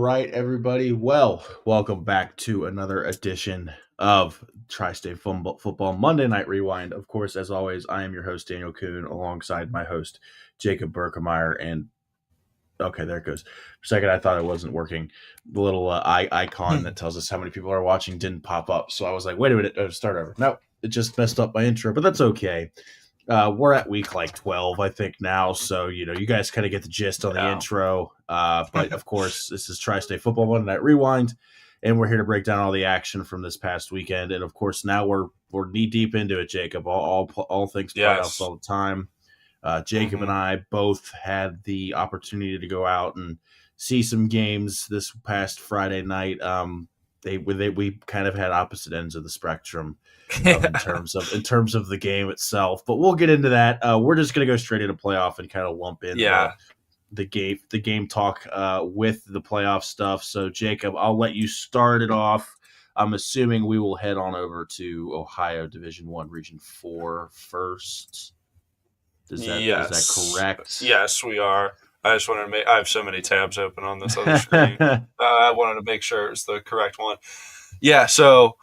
right, everybody. Well, welcome back to another edition of TriState Football Monday Night Rewind. Of course, as always, I am your host, Daniel Kuhn, alongside my host, Jacob Berkemeier. And okay, there it goes. For a second, I thought it wasn't working. The little icon that tells us how many people are watching didn't pop up. So I was like, wait a minute, start over. No, it just messed up my intro, but that's okay. We're at week like 12, I think, now. So, you guys kind of get the gist on the intro. But, of course, this is TriState Football Monday Night Rewind, and we're here to break down all the action from this past weekend. And, of course, now we're knee-deep into it, Jacob. All things playoffs all the time. Jacob and I both had the opportunity to go out and see some games this past Friday night. We kind of had opposite ends of the spectrum in terms of the game itself, but we'll get into that. We're just going to go straight into playoff and kind of lump in the game talk with the playoff stuff. So Jacob, I'll let you start it off. I'm assuming we will head on over to Ohio Division I, Region 4 first. Is that correct? Yes, we are. I just wanted to I have so many tabs open on this other screen. I wanted to make sure it's the correct one. Yeah, so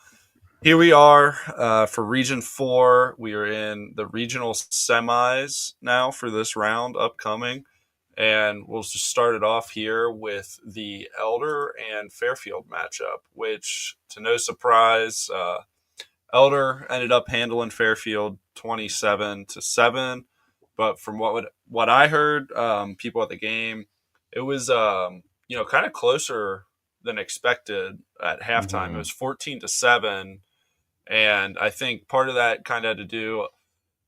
here we are for Region 4. We are in the regional semis now for this round upcoming. And we'll just start it off here with the Elder and Fairfield matchup, which, to no surprise, Elder ended up handling Fairfield 27-7. But from what I heard, people at the game, it was kind of closer than expected at halftime. Mm-hmm. It was 14-7, and I think part of that kind of had to do,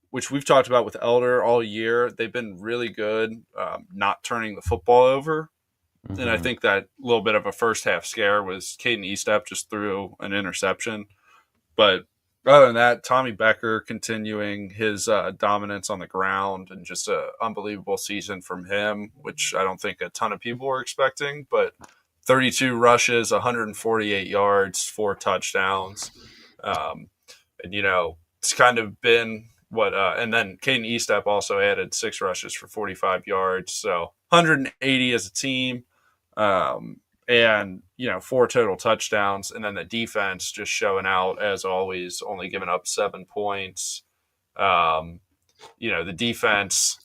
which we've talked about with Elder all year. They've been really good not turning the football over, and I think that little bit of a first half scare was Caden Estep just threw an interception, but other than that, Tommy Becker continuing his dominance on the ground and just an unbelievable season from him, which I don't think a ton of people were expecting. But 32 rushes, 148 yards, 4 touchdowns. It's kind of been what and then Caden Estep also added 6 rushes for 45 yards. So 180 as a team. And 4 total touchdowns, and then the defense just showing out as always, only giving up 7 points. The defense,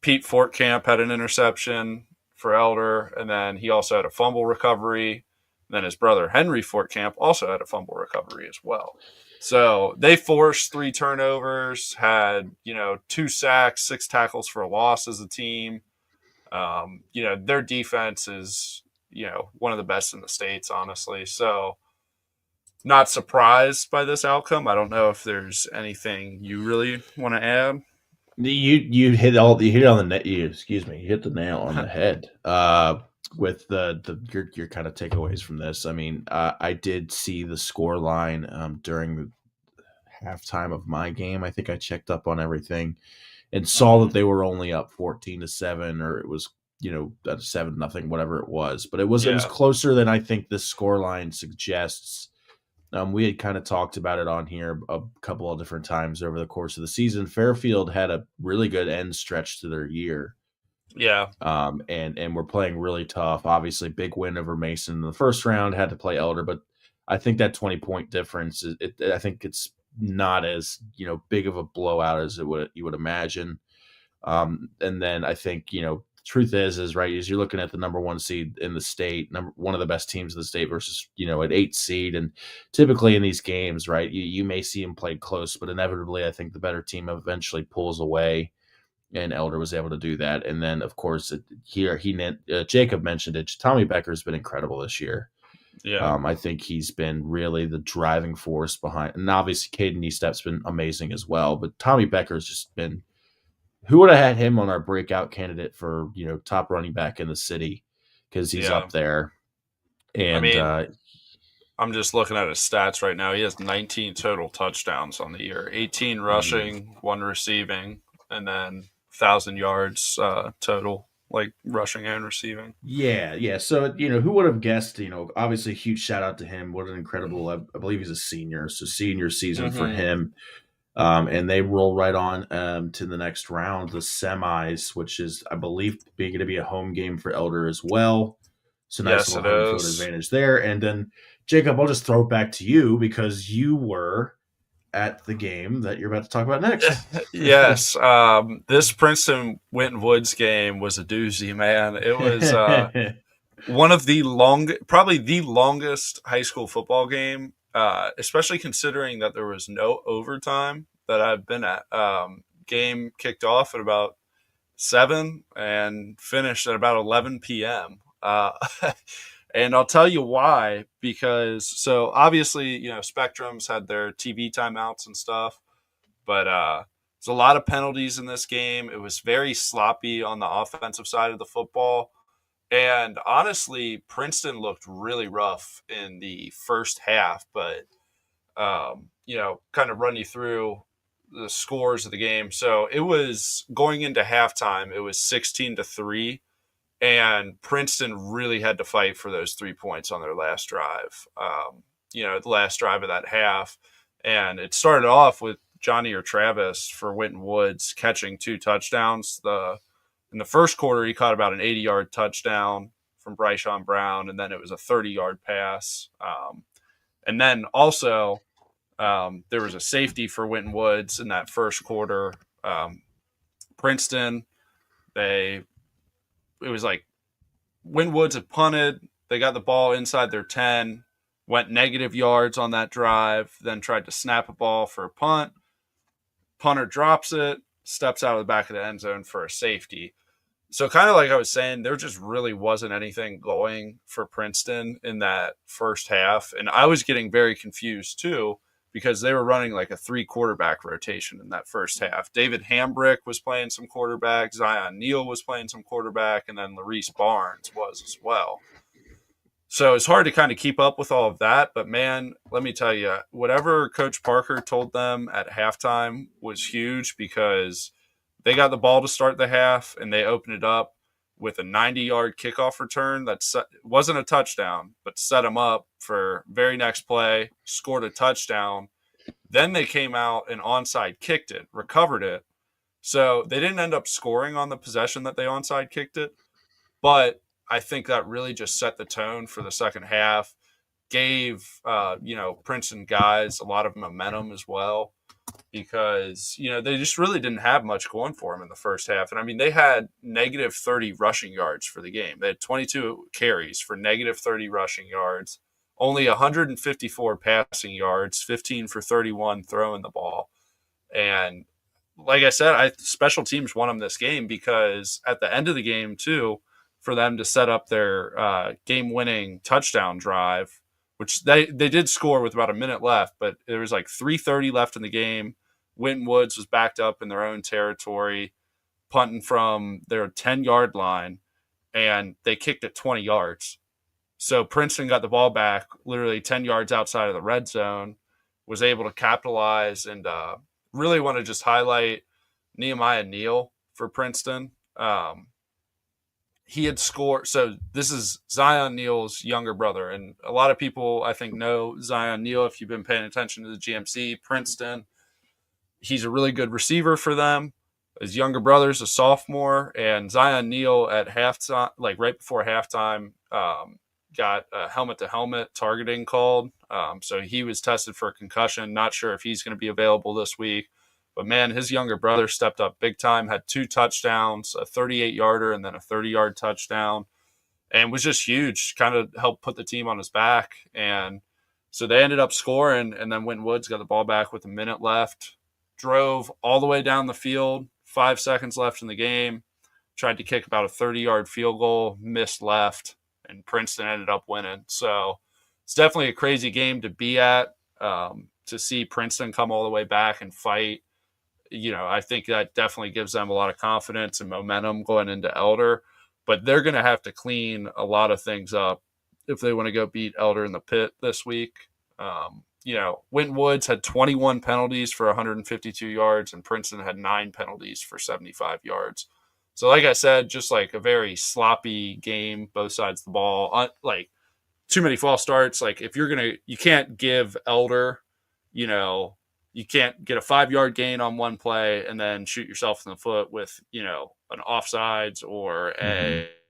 Pete Fortcamp had an interception for Elder, and then he also had a fumble recovery. And then his brother Henry Fortcamp also had a fumble recovery as well. So they forced 3 turnovers, had 2 sacks, 6 tackles for a loss as a team. Their defense is one of the best in the States, honestly. So not surprised by this outcome. I don't know if there's anything you really want to add. You hit on the net. You hit the nail on the head with your kind of takeaways from this. I mean, I did see the score line during the halftime of my game. I think I checked up on everything and saw that they were only up 14-7, or it was 7-0, whatever it was. But it was closer than I think this scoreline suggests. We had kind of talked about it on here a couple of different times over the course of the season. Fairfield had a really good end stretch to their year. Yeah. And we're playing really tough. Obviously, big win over Mason in the first round, had to play Elder, but I think that 20-point difference, I think it's not as big of a blowout as you would imagine. And then I think truth is right, as you're looking at the number 1 seed in the state, one of the best teams in the state versus an 8 seed, and typically in these games, right, you may see them played close, but inevitably I think the better team eventually pulls away, and Elder was able to do that. And then of course Jacob mentioned it, Tommy Becker's been incredible this year. Yeah, I think he's been really the driving force behind, and obviously Caden Estep's been amazing as well, but Tommy Becker's just been. Who would have had him on our breakout candidate for top running back in the city, because he's up there. And I mean, I'm just looking at his stats right now. He has 19 total touchdowns on the year, 18 rushing, 1 receiving, and then 1,000 yards total, like rushing and receiving. Yeah. So who would have guessed? Obviously, huge shout out to him. What an incredible! I believe he's a senior, so senior season for him. And they roll right on to the next round, the semis, which is, I believe, going to be a home game for Elder as well. So nice Yes, little it home field is. advantage there. And then, Jacob, I'll just throw it back to you because you were at the game that you're about to talk about next. Yes, this Princeton Winton Woods game was a doozy, man. It was one of the probably the longest high school football game, especially considering that there was no overtime that I've been at. Game kicked off at about 7 and finished at about 11 p.m. And I'll tell you why, because so obviously, Spectrum's had their TV timeouts and stuff, but there's a lot of penalties in this game. It was very sloppy on the offensive side of the football. And honestly, Princeton looked really rough in the first half, but kind of run you through the scores of the game. So it was going into halftime, it was 16-3, and Princeton really had to fight for those 3 points on their last drive. The last drive of that half, and it started off with Johnny or Travis for Winton Woods catching 2 touchdowns. In the first quarter, he caught about an 80-yard touchdown from Bryshon Brown, and then it was a 30-yard pass. And then also there was a safety for Winton Woods in that first quarter. Princeton, it was like Winton Woods had punted. They got the ball inside their 10, went negative yards on that drive, then tried to snap a ball for a punt. Punter drops it, steps out of the back of the end zone for a safety. So kind of like I was saying, there just really wasn't anything going for Princeton in that first half. And I was getting very confused too, because they were running like a 3 quarterback rotation in that first half. David Hambrick was playing some quarterback, Zion Neal was playing some quarterback, and then Larice Barnes was as well. So it's hard to kind of keep up with all of that. But man, let me tell you, whatever Coach Parker told them at halftime was huge, because they got the ball to start the half and they opened it up with a 90-yard kickoff return that wasn't a touchdown, but set them up for very next play, scored a touchdown. Then they came out and onside kicked it, recovered it. So they didn't end up scoring on the possession that they onside kicked it, but I think that really just set the tone for the second half, gave Princeton guys a lot of momentum as well, because they just really didn't have much going for them in the first half. And I mean, they had negative 30 rushing yards for the game. They had 22 carries for negative 30 rushing yards, only 154 passing yards, 15 for 31 throwing the ball. And like I said, special teams won them this game, because at the end of the game too, for them to set up their game-winning touchdown drive, which they did score with about a minute left, but there was like 3:30 left in the game. Winton Woods was backed up in their own territory, punting from their 10-yard line, and they kicked it 20 yards. So Princeton got the ball back literally 10 yards outside of the red zone, was able to capitalize, and really want to just highlight Nehemiah Neal for Princeton. He had scored. So this is Zion Neal's younger brother, and a lot of people I think know Zion Neal if you've been paying attention to the GMC Princeton. He's a really good receiver for them. His younger brother's a sophomore, and Zion Neal at halftime, like right before halftime, got a helmet-to-helmet targeting called. So he was tested for a concussion. Not sure if he's going to be available this week. But man, his younger brother stepped up big time, had 2 touchdowns, a 38-yarder and then a 30-yard touchdown, and was just huge, kind of helped put the team on his back. And so they ended up scoring, and then Winton Woods got the ball back with a minute left, drove all the way down the field, 5 seconds left in the game, tried to kick about a 30-yard field goal, missed left, and Princeton ended up winning. So it's definitely a crazy game to be at, to see Princeton come all the way back and fight. I think that definitely gives them a lot of confidence and momentum going into Elder, but they're going to have to clean a lot of things up if they want to go beat Elder in the pit this week. Winton Woods had 21 penalties for 152 yards, and Princeton had 9 penalties for 75 yards. So like I said, just like a very sloppy game, both sides of the ball, like too many false starts. Like if you can't give Elder, you can't get a 5-yard gain on one play and then shoot yourself in the foot with, an offsides or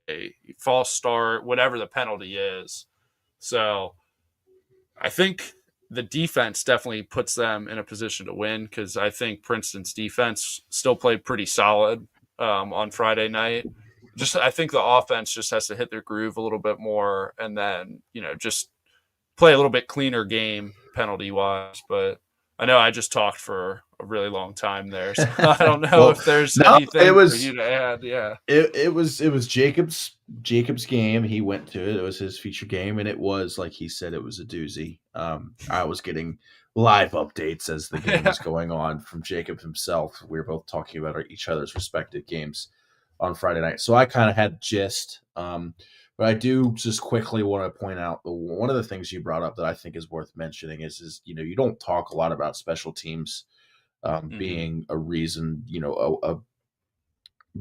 a false start, whatever the penalty is. So I think the defense definitely puts them in a position to win because I think Princeton's defense still played pretty solid on Friday night. Just I think the offense just has to hit their groove a little bit more, and then just play a little bit cleaner game penalty wise. But I know I just talked for a really long time there, so I don't know Well, if there's no, it anything for was you to add. Yeah, it was Jacob's game. He went to it. It was his feature game, and it was like he said, it was a doozy. I was getting live updates as the game yeah, was going on from Jacob himself. We were both talking about each other's respective games on Friday night, so I kind of had gist. But I do just quickly want to point out one of the things you brought up that I think is worth mentioning is you don't talk a lot about special teams mm-hmm. being a reason,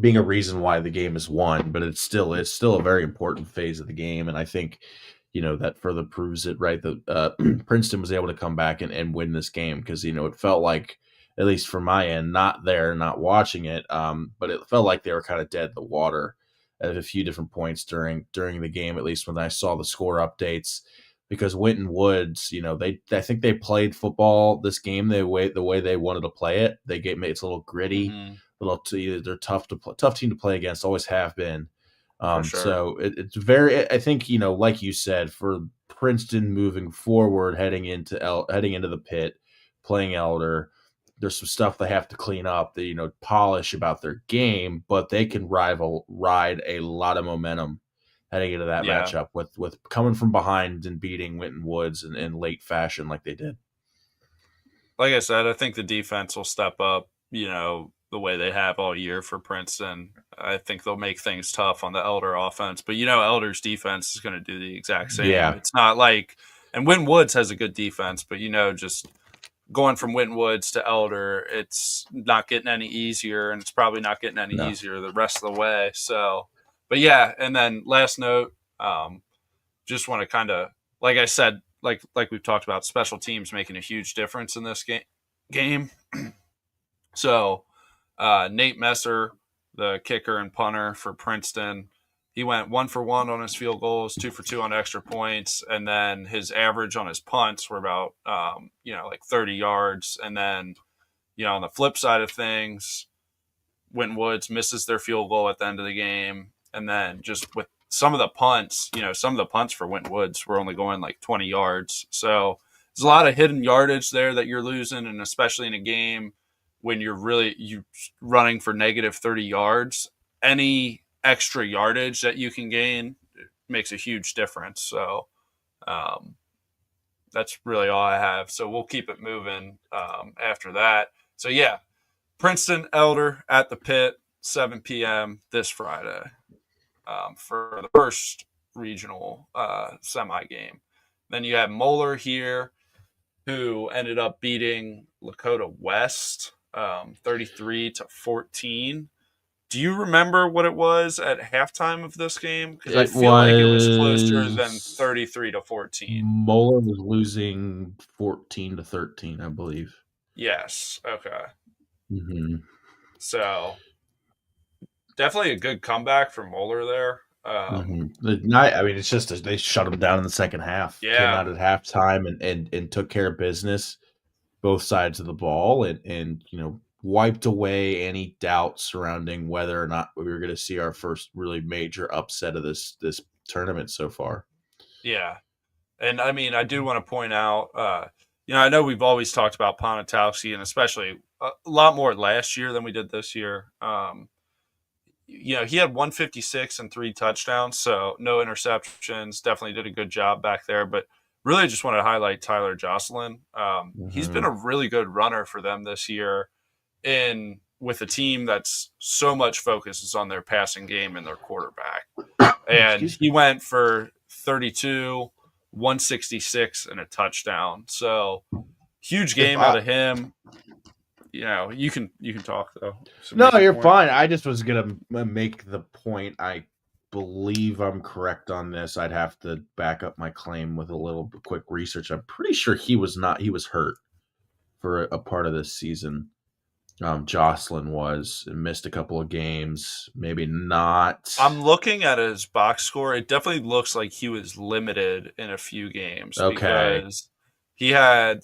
being a reason why the game is won, but it's still a very important phase of the game, and I think that further proves it, right? That Princeton was able to come back and win this game because it felt like, at least from my end, not watching it, but it felt like they were kind of dead in the water at a few different points during the game, at least when I saw the score updates. Because Winton Woods, I think they played football this game the way they wanted to play it. It's a little gritty, Mm-hmm. they're tough team to play against, always have been. For sure. So it's very, I think, like you said, for Princeton moving forward, heading into the pit, playing Elder, there's some stuff they have to clean up, polish about their game, but they can ride a lot of momentum heading into that Yeah. matchup with coming from behind and beating Winton Woods in late fashion like they did. Like I said, I think the defense will step up, the way they have all year for Princeton. I think they'll make things tough on the Elder offense, but Elder's defense is going to do the exact same. Yeah, It's not like, and Winton Woods has a good defense, but just going from Winton Woods to Elder, it's not getting any easier, and it's probably not getting any no, easier the rest of the way. So, but yeah, and then last note, just want to kind of, like I said, like we've talked about, special teams making a huge difference in this game. So Nate Messer, the kicker and punter for Princeton, he went 1-for-1 on his field goals, 2-for-2 on extra points, and then his average on his punts were about like 30 yards. And then on the flip side of things, Winton Woods misses their field goal at the end of the game, and then just with some of the punts, for Winton Woods were only going like 20 yards. So there's a lot of hidden yardage there that you're losing, and especially in a game when you're running for negative 30 yards, any extra yardage that you can gain makes a huge difference. So that's really all I have. So we'll keep it moving after that. So yeah, Princeton Elder at the Pit, 7 p.m. this Friday for the first regional semi game. Then you have Moeller here, who ended up beating Lakota West 33-14. Do you remember what it was at halftime of this game? Because I it feel like it was closer than was 33-14. Moeller was losing 14-13, I believe. Yes. Okay. Mm-hmm. So definitely a good comeback from Moeller there. Mm-hmm. The night, I mean, it's just they shut them down in the second half. Came Yeah. out at halftime and took care of business, both sides of the ball, and wiped away any doubt surrounding whether or not we were going to see our first really major upset of this tournament so far. Yeah. And I mean, I do want to point out, I know we've always talked about Ponatowski, and especially a lot more last year than we did this year. He had 156 and 3 touchdowns, so no interceptions. Definitely did a good job back there. But really just want to highlight Tyler Jocelyn. He's been Mm-hmm. a really good runner for them this year with a team that's so much focus is on their passing game and their quarterback. And Excuse me. he went for 32, 166, and a touchdown. So huge If game out I of him. You can talk though. So No, make your you're point. fine. I just was gonna make the point. I believe I'm correct on this. I'd have to back up my claim with a little quick research. I'm pretty sure he was not. He was hurt for a part of this season. Jocelyn was and missed a couple of games. Maybe not. I'm looking at his box score. It definitely looks like he was limited in a few games Okay. because he had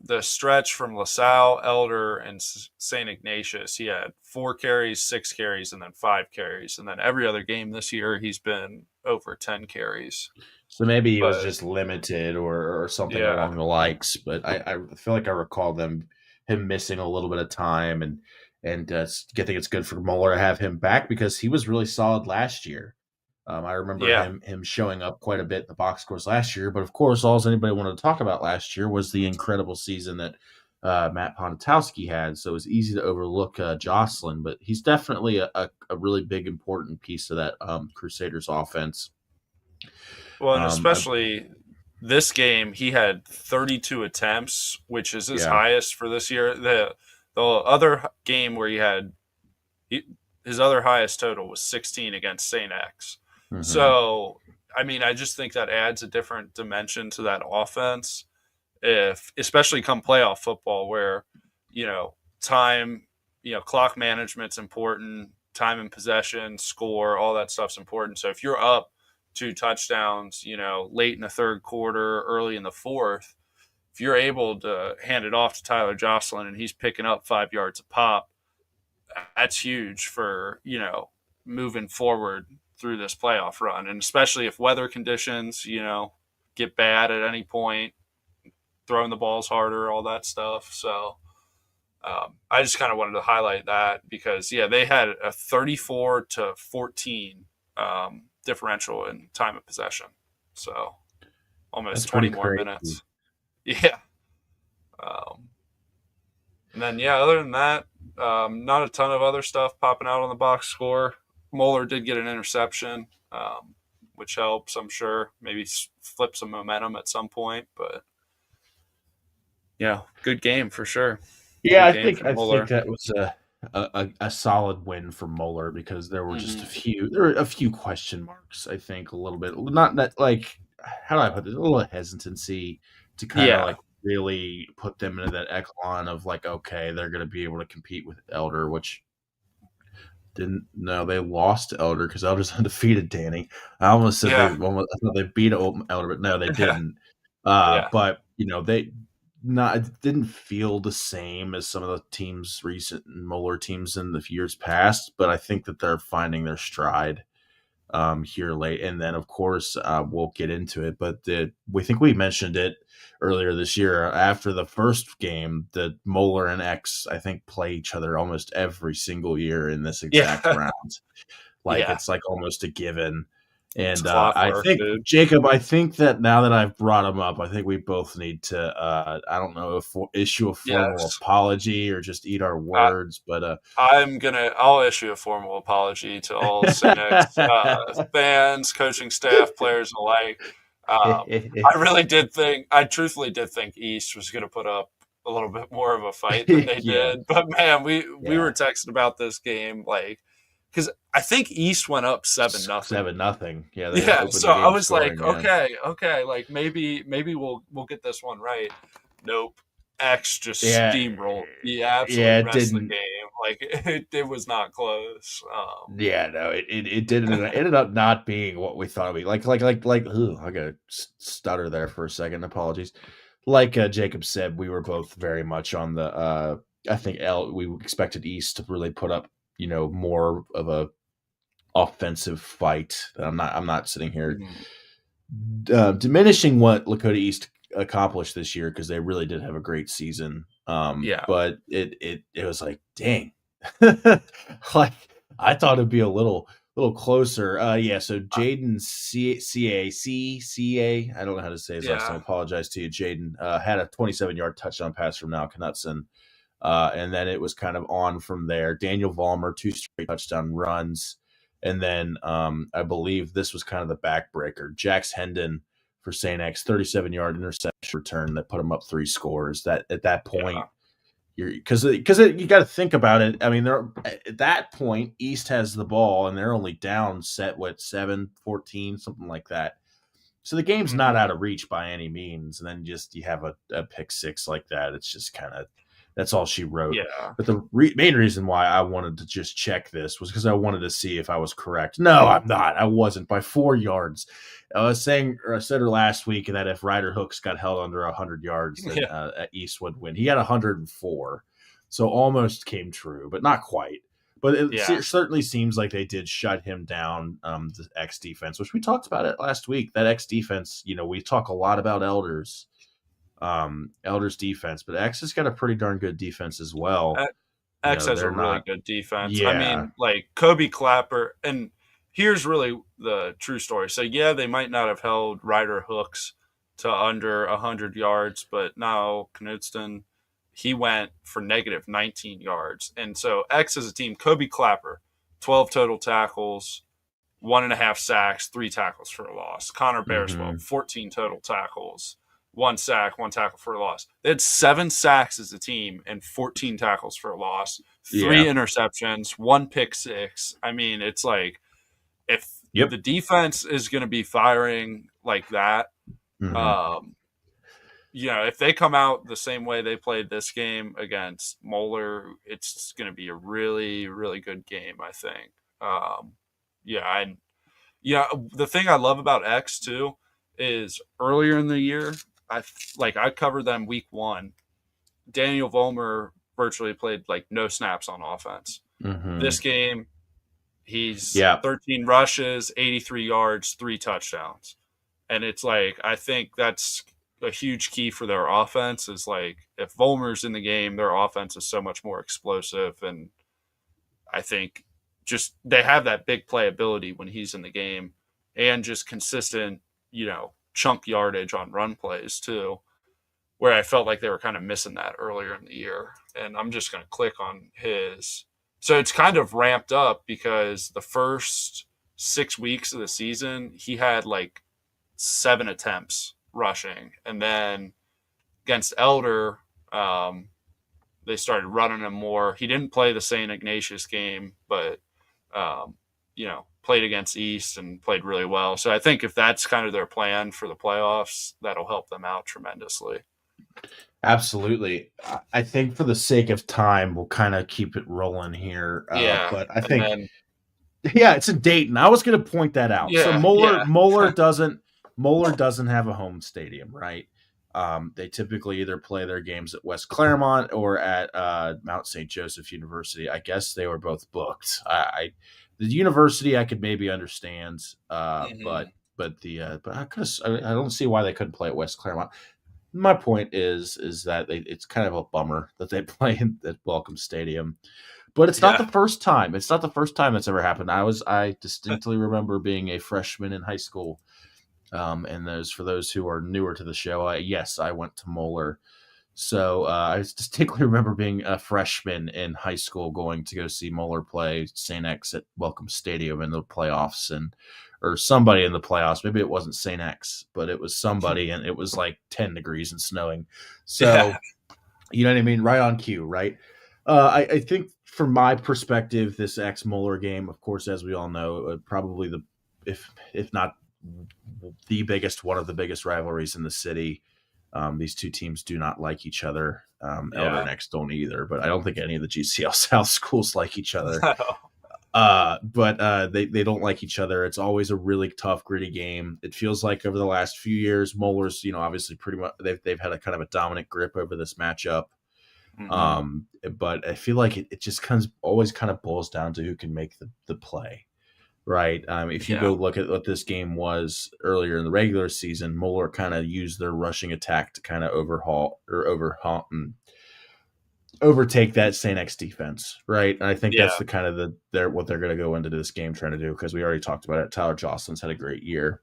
the stretch from LaSalle, Elder, and St. Ignatius. He had 4 carries, 6 carries, and then 5 carries. And then every other game this year, he's been over 10 carries. So maybe he was But just limited or something yeah, along the likes. But I feel like I recall him missing a little bit of time, and I think it's good for Moeller to have him back because he was really solid last year. I remember yeah. him showing up quite a bit in the box scores last year. But of course, all anybody wanted to talk about last year was the incredible season that Matt Ponitowski had. So it was easy to overlook Jocelyn, but he's definitely a really big important piece of that Crusaders offense. Well, and I, especially this game, he had 32 attempts, which is his yeah. highest for this year. The other game where he, his other highest total was 16 against St. X. Mm-hmm. So, I mean, I just think that adds a different dimension to that offense. If especially come playoff football, where you know time, clock management's important, time and possession, score, all that stuff's important. So if you're up 2 touchdowns, late in the third quarter, early in the fourth, if you're able to hand it off to Tyler Jocelyn and he's picking up 5 yards a pop, that's huge for moving forward through this playoff run, and especially if weather conditions get bad at any point, throwing the balls harder, all that stuff. So I just kind of wanted to highlight that because they had a 34-14 differential in time of possession, so That's almost pretty 20 more crazy. minutes. Yeah. Um, and then other than that, not a ton of other stuff popping out on the box score. Moeller did get an interception, which helps, I'm sure. Maybe flip some momentum at some point, but good game for sure. Yeah, Good I game think for I think Moeller. that was a solid win for Moeller because Mm-hmm. there were a few question marks. I think a little bit, not that like how do I put this? A little hesitancy to kind of Yeah. like really put them into that echelon of like, okay, they're going to be able to compete with Elder, which didn't know they lost to Elder because Elder's undefeated. Danny, I almost said Yeah. I thought they beat Elder, but no, they didn't. Yeah. But they not it didn't feel the same as some of the teams recent Moeller teams in the years past. But I think that they're finding their stride here late, and then of course we'll get into it. But we think we mentioned it earlier this year after the first game that Moeller and X I think play each other almost every single year in this exact Yeah. round. Like Yeah. it's like almost a given. It's And I clockwork, think dude. Jacob, I think that now that I've brought him up, I think we both need to I don't know if issue a formal Yes. apology or just eat our I, words, but I'll issue a formal apology to all St. X fans, coaching staff, players alike. I truthfully did think East was going to put up a little bit more of a fight than they yeah, did. But man, we yeah. were texting about this game, because I think East went up 7-0. 7-0. Yeah, they Yeah, opened so the I game was like, scoring. Yeah, okay, like maybe we'll get this one right. Nope. X just yeah, steamrolled. He absolutely yeah. It messed the didn't. game. Like it was not close. Yeah, no, it didn't. It ended up not being what we thought it'd be. Like. Ooh, I got to stutter there for a second. Apologies. Like Jacob said, we were both very much on the. I think we expected East to really put up, more of a offensive fight. I'm not sitting here Mhm. diminishing what Lakota East accomplished this year because they really did have a great season. Yeah. But it was like, dang, like I thought it'd be a little closer. Yeah. So Jaden I don't know how to say his last name. Yeah. Apologize to you, Jaden. Had a 27-yard touchdown pass from Now Knutson. And then it was kind of on from there. Daniel Vollmer, 2 straight touchdown runs. And then I believe this was kind of the backbreaker. Jax Hendon for St. X, 37-yard interception return that put him up 3 scores. That at that point, Yeah. because you got to think about it. I mean, they're at that point, East has the ball and they're only down 7-14, something like that. So the game's not Hmm. out of reach by any means. And then just you have a pick six like that. It's just kind of That's all she wrote. Yeah. But the main reason why I wanted to just check this was because I wanted to see if I was correct. No, I'm not. I wasn't by 4 yards. I said her last week that if Ryder Hooks got held under 100 yards, then Yeah. East would win. He had 104, so almost came true, but not quite. But it Yeah. certainly seems like they did shut him down, the X defense, which we talked about it last week. That X defense, we talk a lot about Elders defense, but X has got a pretty darn good defense as well. X has a They're really not. good defense. I Yeah. mean, like Kobe Clapper, and here's really the true story. So yeah, they might not have held Ryder Hooks to under 100 yards, but now Knutston, he went for negative 19 yards. And so X as a team, Kobe Clapper, 12 total tackles, 1.5 sacks, 3 tackles for a loss. Connor Mm-hmm. Bearswell, 14 total tackles, 1 sack, 1 tackle for a loss. They had 7 sacks as a team and 14 tackles for a loss, three Yeah. interceptions, 1 pick 6. I mean, it's like if Yep. the defense is going to be firing like that, Mm-hmm. um, if they come out the same way they played this game against Moeller, it's going to be a really, really good game, I think. Yeah, and the thing I love about X too is earlier in the year, I covered them week 1. Daniel Vollmer virtually played like no snaps on offense. Mm-hmm. This game, he's Yeah. 13 rushes, 83 yards, 3 touchdowns. And it's like, I think that's a huge key for their offense is like, if Vollmer's in the game, their offense is so much more explosive. And I think just they have that big playability when he's in the game and just consistent, chunk yardage on run plays too, where I felt like they were kind of missing that earlier in the year. And I'm just going to click on his. So it's kind of ramped up because the first 6 weeks of the season, he had like 7 attempts rushing. And then against Elder, they started running him more. He didn't play the St. Ignatius game, but, played against East and played really well. So I think if that's kind of their plan for the playoffs, that'll help them out tremendously. Absolutely. I think for the sake of time, we'll kind of keep it rolling here. Yeah. But I And think, then, yeah, it's in Dayton. I was going to point that out. So yeah, Moeller yeah. Moeller doesn't Moeller doesn't have a home stadium, right? They typically either play their games at West Claremont or at Mount St. Joseph University. I guess they were both booked. The university I could maybe understand, Mm-hmm. but I don't see why they couldn't play at West Claremont. My point is that it's kind of a bummer that they play in at Welcome Stadium, but it's not Yeah. the first time. It's not the first time that's ever happened. I distinctly remember being a freshman in high school. And for those who are newer to the show, yes, I went to Moeller. So I distinctly remember being a freshman in high school going to go see Moeller play St. X at Welcome Stadium in the playoffs, or somebody in the playoffs. Maybe it wasn't St. X, but it was somebody, and it was like 10 degrees and snowing. Yeah. So you know what I mean? Right on cue, right? I think from my perspective, this X Moeller game, of course, as we all know, probably if not the biggest, one of the biggest rivalries in the city. These two teams do not like each other. Elder Yeah. and X don't either, but I don't think any of the GCL South schools like each other. No. But they don't like each other. It's always a really tough, gritty game. It feels like over the last few years, Moeller's, obviously pretty much they've had a kind of a dominant grip over this matchup. Mm-hmm. But I feel like it just always kind of boils down to who can make the play. Right. If you Yeah. go look at what this game was earlier in the regular season, Moeller kind of used their rushing attack to kind of overtake that St. X defense. Right. And I think Yeah. that's the kind of what they're going to go into this game trying to do, because we already talked about it. Tyler Jocelyn's had a great year.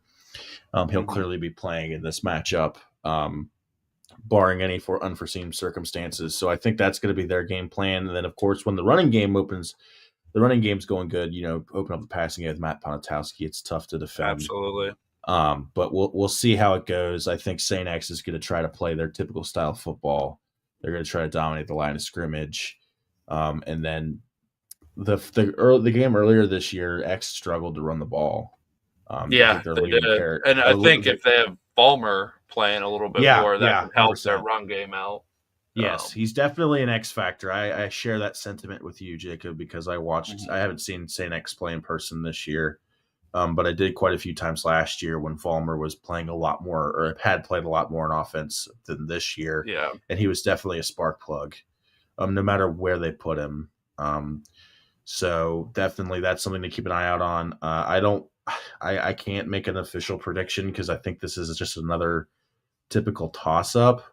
He'll Mm-hmm. clearly be playing in this matchup, barring any unforeseen circumstances. So I think that's going to be their game plan. And then, of course, when the running game opens, the running game's going good. Open up the passing game with Matt Ponatowski. It's tough to defend. Absolutely. But we'll see how it goes. I think St. X is going to try to play their typical style of football. They're going to try to dominate the line of scrimmage. And then the game earlier this year, X struggled to run the ball. I Yeah, think their they leading did. carrot. And I think if they have Balmer playing a little bit more, that Yeah, could help their 100%. run game out. Yes, he's definitely an X factor. I share that sentiment with you, Jacob, because Mhm. I haven't seen Saint X play in person this year, but I did quite a few times last year when Vollmer was playing a lot more, or had played a lot more on offense than this year, Yeah, and he was definitely a spark plug, no matter where they put him. So definitely that's something to keep an eye out on. I can't make an official prediction because I think this is just another typical toss up.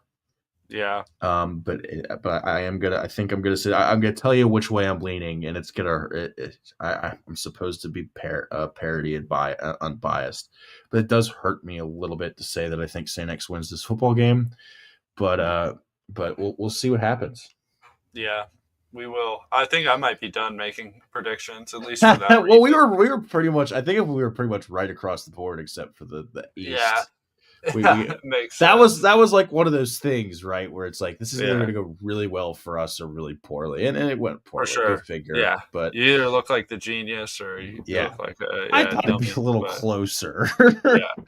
yeah, But I think I'm gonna say I'm gonna tell you which way I'm leaning, and it's gonna. I'm supposed to be parody and unbiased, but it does hurt me a little bit to say that I think Saint X wins this football game. But Mhm. we'll see what happens. Yeah. We will. I think I might be done making predictions, at least for that Well, region. we were pretty much. I think if we were pretty much right across the board, except for the Yeah, East. We makes sense. that was like one of those things, right? Where it's like this is either Yeah, going to go really well for us or really poorly, and it went for poorly. Go sure. figure. Yeah, But you either look like the genius or you yeah, look like a I yeah thought it'd be a dummy. little But closer. yeah.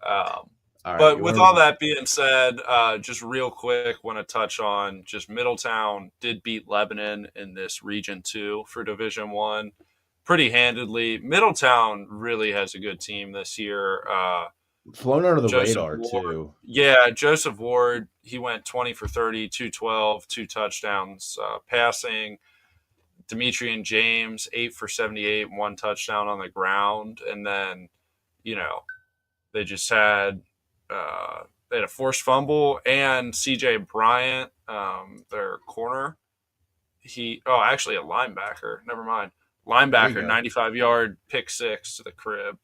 Um, All right, but you with want all to? that being said, just real quick, want to touch on just Middletown did beat Lebanon in this Region Two for Division One, pretty handedly. Middletown really has a good team this year. Flown under the Joseph radar Ward, too. yeah, Joseph Ward, he went 20 for 30, 212, two touchdowns passing. Demetrian James, 8 for 78, one touchdown on the ground, and then you know they just had they had a forced fumble, and C.J. Bryant, their corner, actually a linebacker. Never mind, There you linebacker, go. 95-yard pick six to the crib.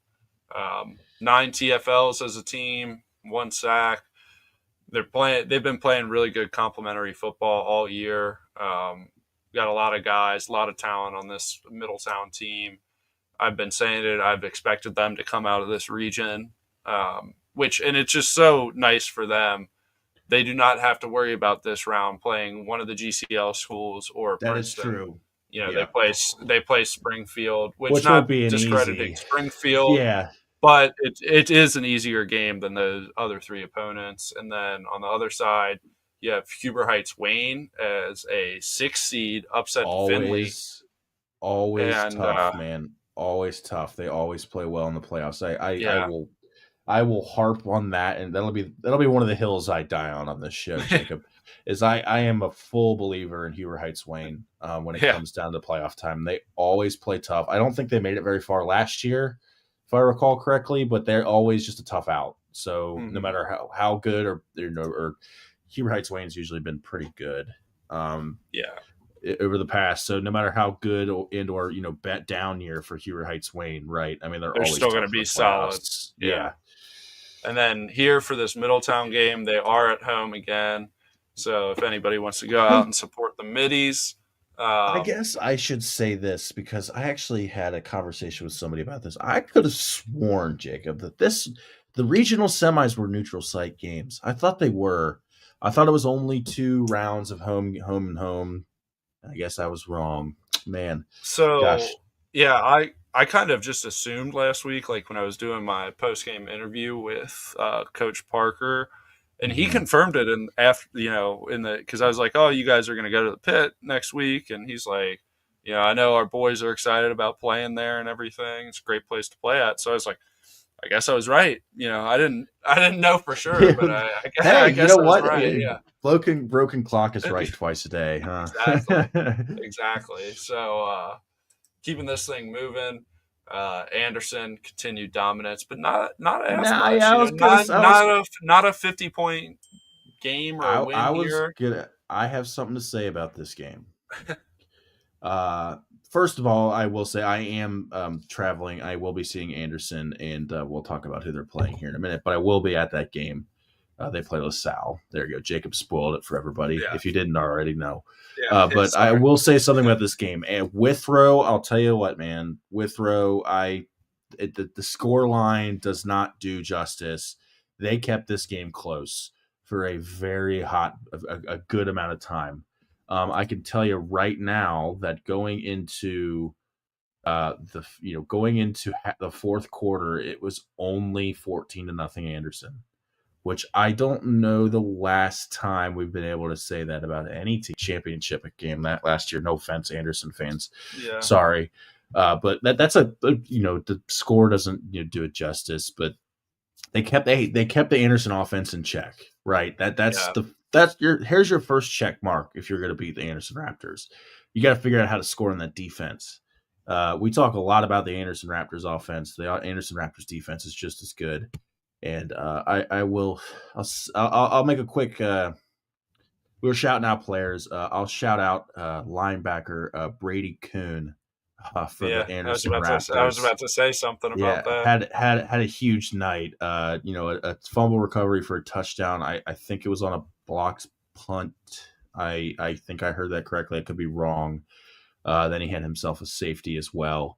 Nine TFLs as a team, one sack. They've been playing really good complementary football all year. Got a lot of guys, a lot of talent on this Middletown team. I've been saying it. I've expected them to come out of this region, and it's just so nice for them. They do not have to worry about this round playing one of the GCL schools or That is Princeton. true. They Yeah, play Springfield, which which won't not be an discrediting easy. Springfield, Yeah, but it is an easier game than those other three opponents. And then on the other side, you have Huber Heights Wayne as a 6 seed upset Finley, always, always and tough, man. Always tough. They always play well in the playoffs. yeah, I will harp on that, and that'll be one of the hills I die on this show, Jacob. Is I am a full believer in Huber Heights Wayne when it yeah, comes down to playoff time. They always play tough. I don't think they made it very far last year, if I recall correctly, but they're always just a tough out. So no mm-hmm. matter how good or Huber Heights Wayne's usually been pretty good. Um, Yeah, over the past. So no matter how good or bet down year for Huber Heights Wayne, right? I mean, they're they're always still going tough to in be the solid. playoffs. Yeah. Yeah. And then here for this Middletown game, they are at home again. So if anybody wants to go out I and support the middies, I um, guess I should say this because I actually had a conversation with somebody about this. I could have sworn, Jacob, that the regional semis were neutral site games. I thought they were. I thought it was only two rounds of home and home. I guess I was wrong. Man, gosh. so yeah, I kind of just assumed last week, like when I was doing my post game interview with Coach Parker, and he Mhm. confirmed it. And after in the because I was like, oh, you guys are going to go to the pit next week, and he's like, I know our boys are excited about playing there and everything. It's a great place to play at. So I was like, I guess I was right. I didn't know for sure, but Hey, I you guess know I was what? right. Yeah, Broken clock is right twice a day, huh? exactly, exactly. So keeping this thing moving. Anderson continued dominance, but not as Nah, much. yeah, Not a 50-point game or a I win was here. gonna. I have something to say about this game. Uh, First of all, I will say I am traveling. I will be seeing Anderson, and we'll talk about who they're playing here in a minute. But I will be at that game. They play LaSalle. There you go. Jacob spoiled it for everybody. Yeah, If you didn't already know, yeah. but I Sorry. will say something about this game. And Withrow, I'll tell you what, man. Withrow, the score line does not do justice. They kept this game close for a very a good amount of time. I can tell you right now that going into the fourth quarter, it was only 14 to nothing Anderson. which I don't know the last time we've been able to say that about any championship game that last year. No offense, Anderson fans. Yeah. Sorry. But that's the score doesn't do it justice, but they kept the Anderson offense in check, right? Yeah. Here's your first check mark if you're going to beat the Anderson Raptors. You got to figure out how to score in that defense. We talk a lot about the Anderson Raptors offense. The Anderson Raptors defense is just as good, and I'll make a quick. We were shouting out players. I'll shout out linebacker Brady Kuhn for the Yeah. Anderson I was Raptors. about to say something about Yeah, that. had a huge night. A fumble recovery for a touchdown. I think it was on a blocked punt. I think I heard that correctly. I could be wrong. Then he had himself a safety as well.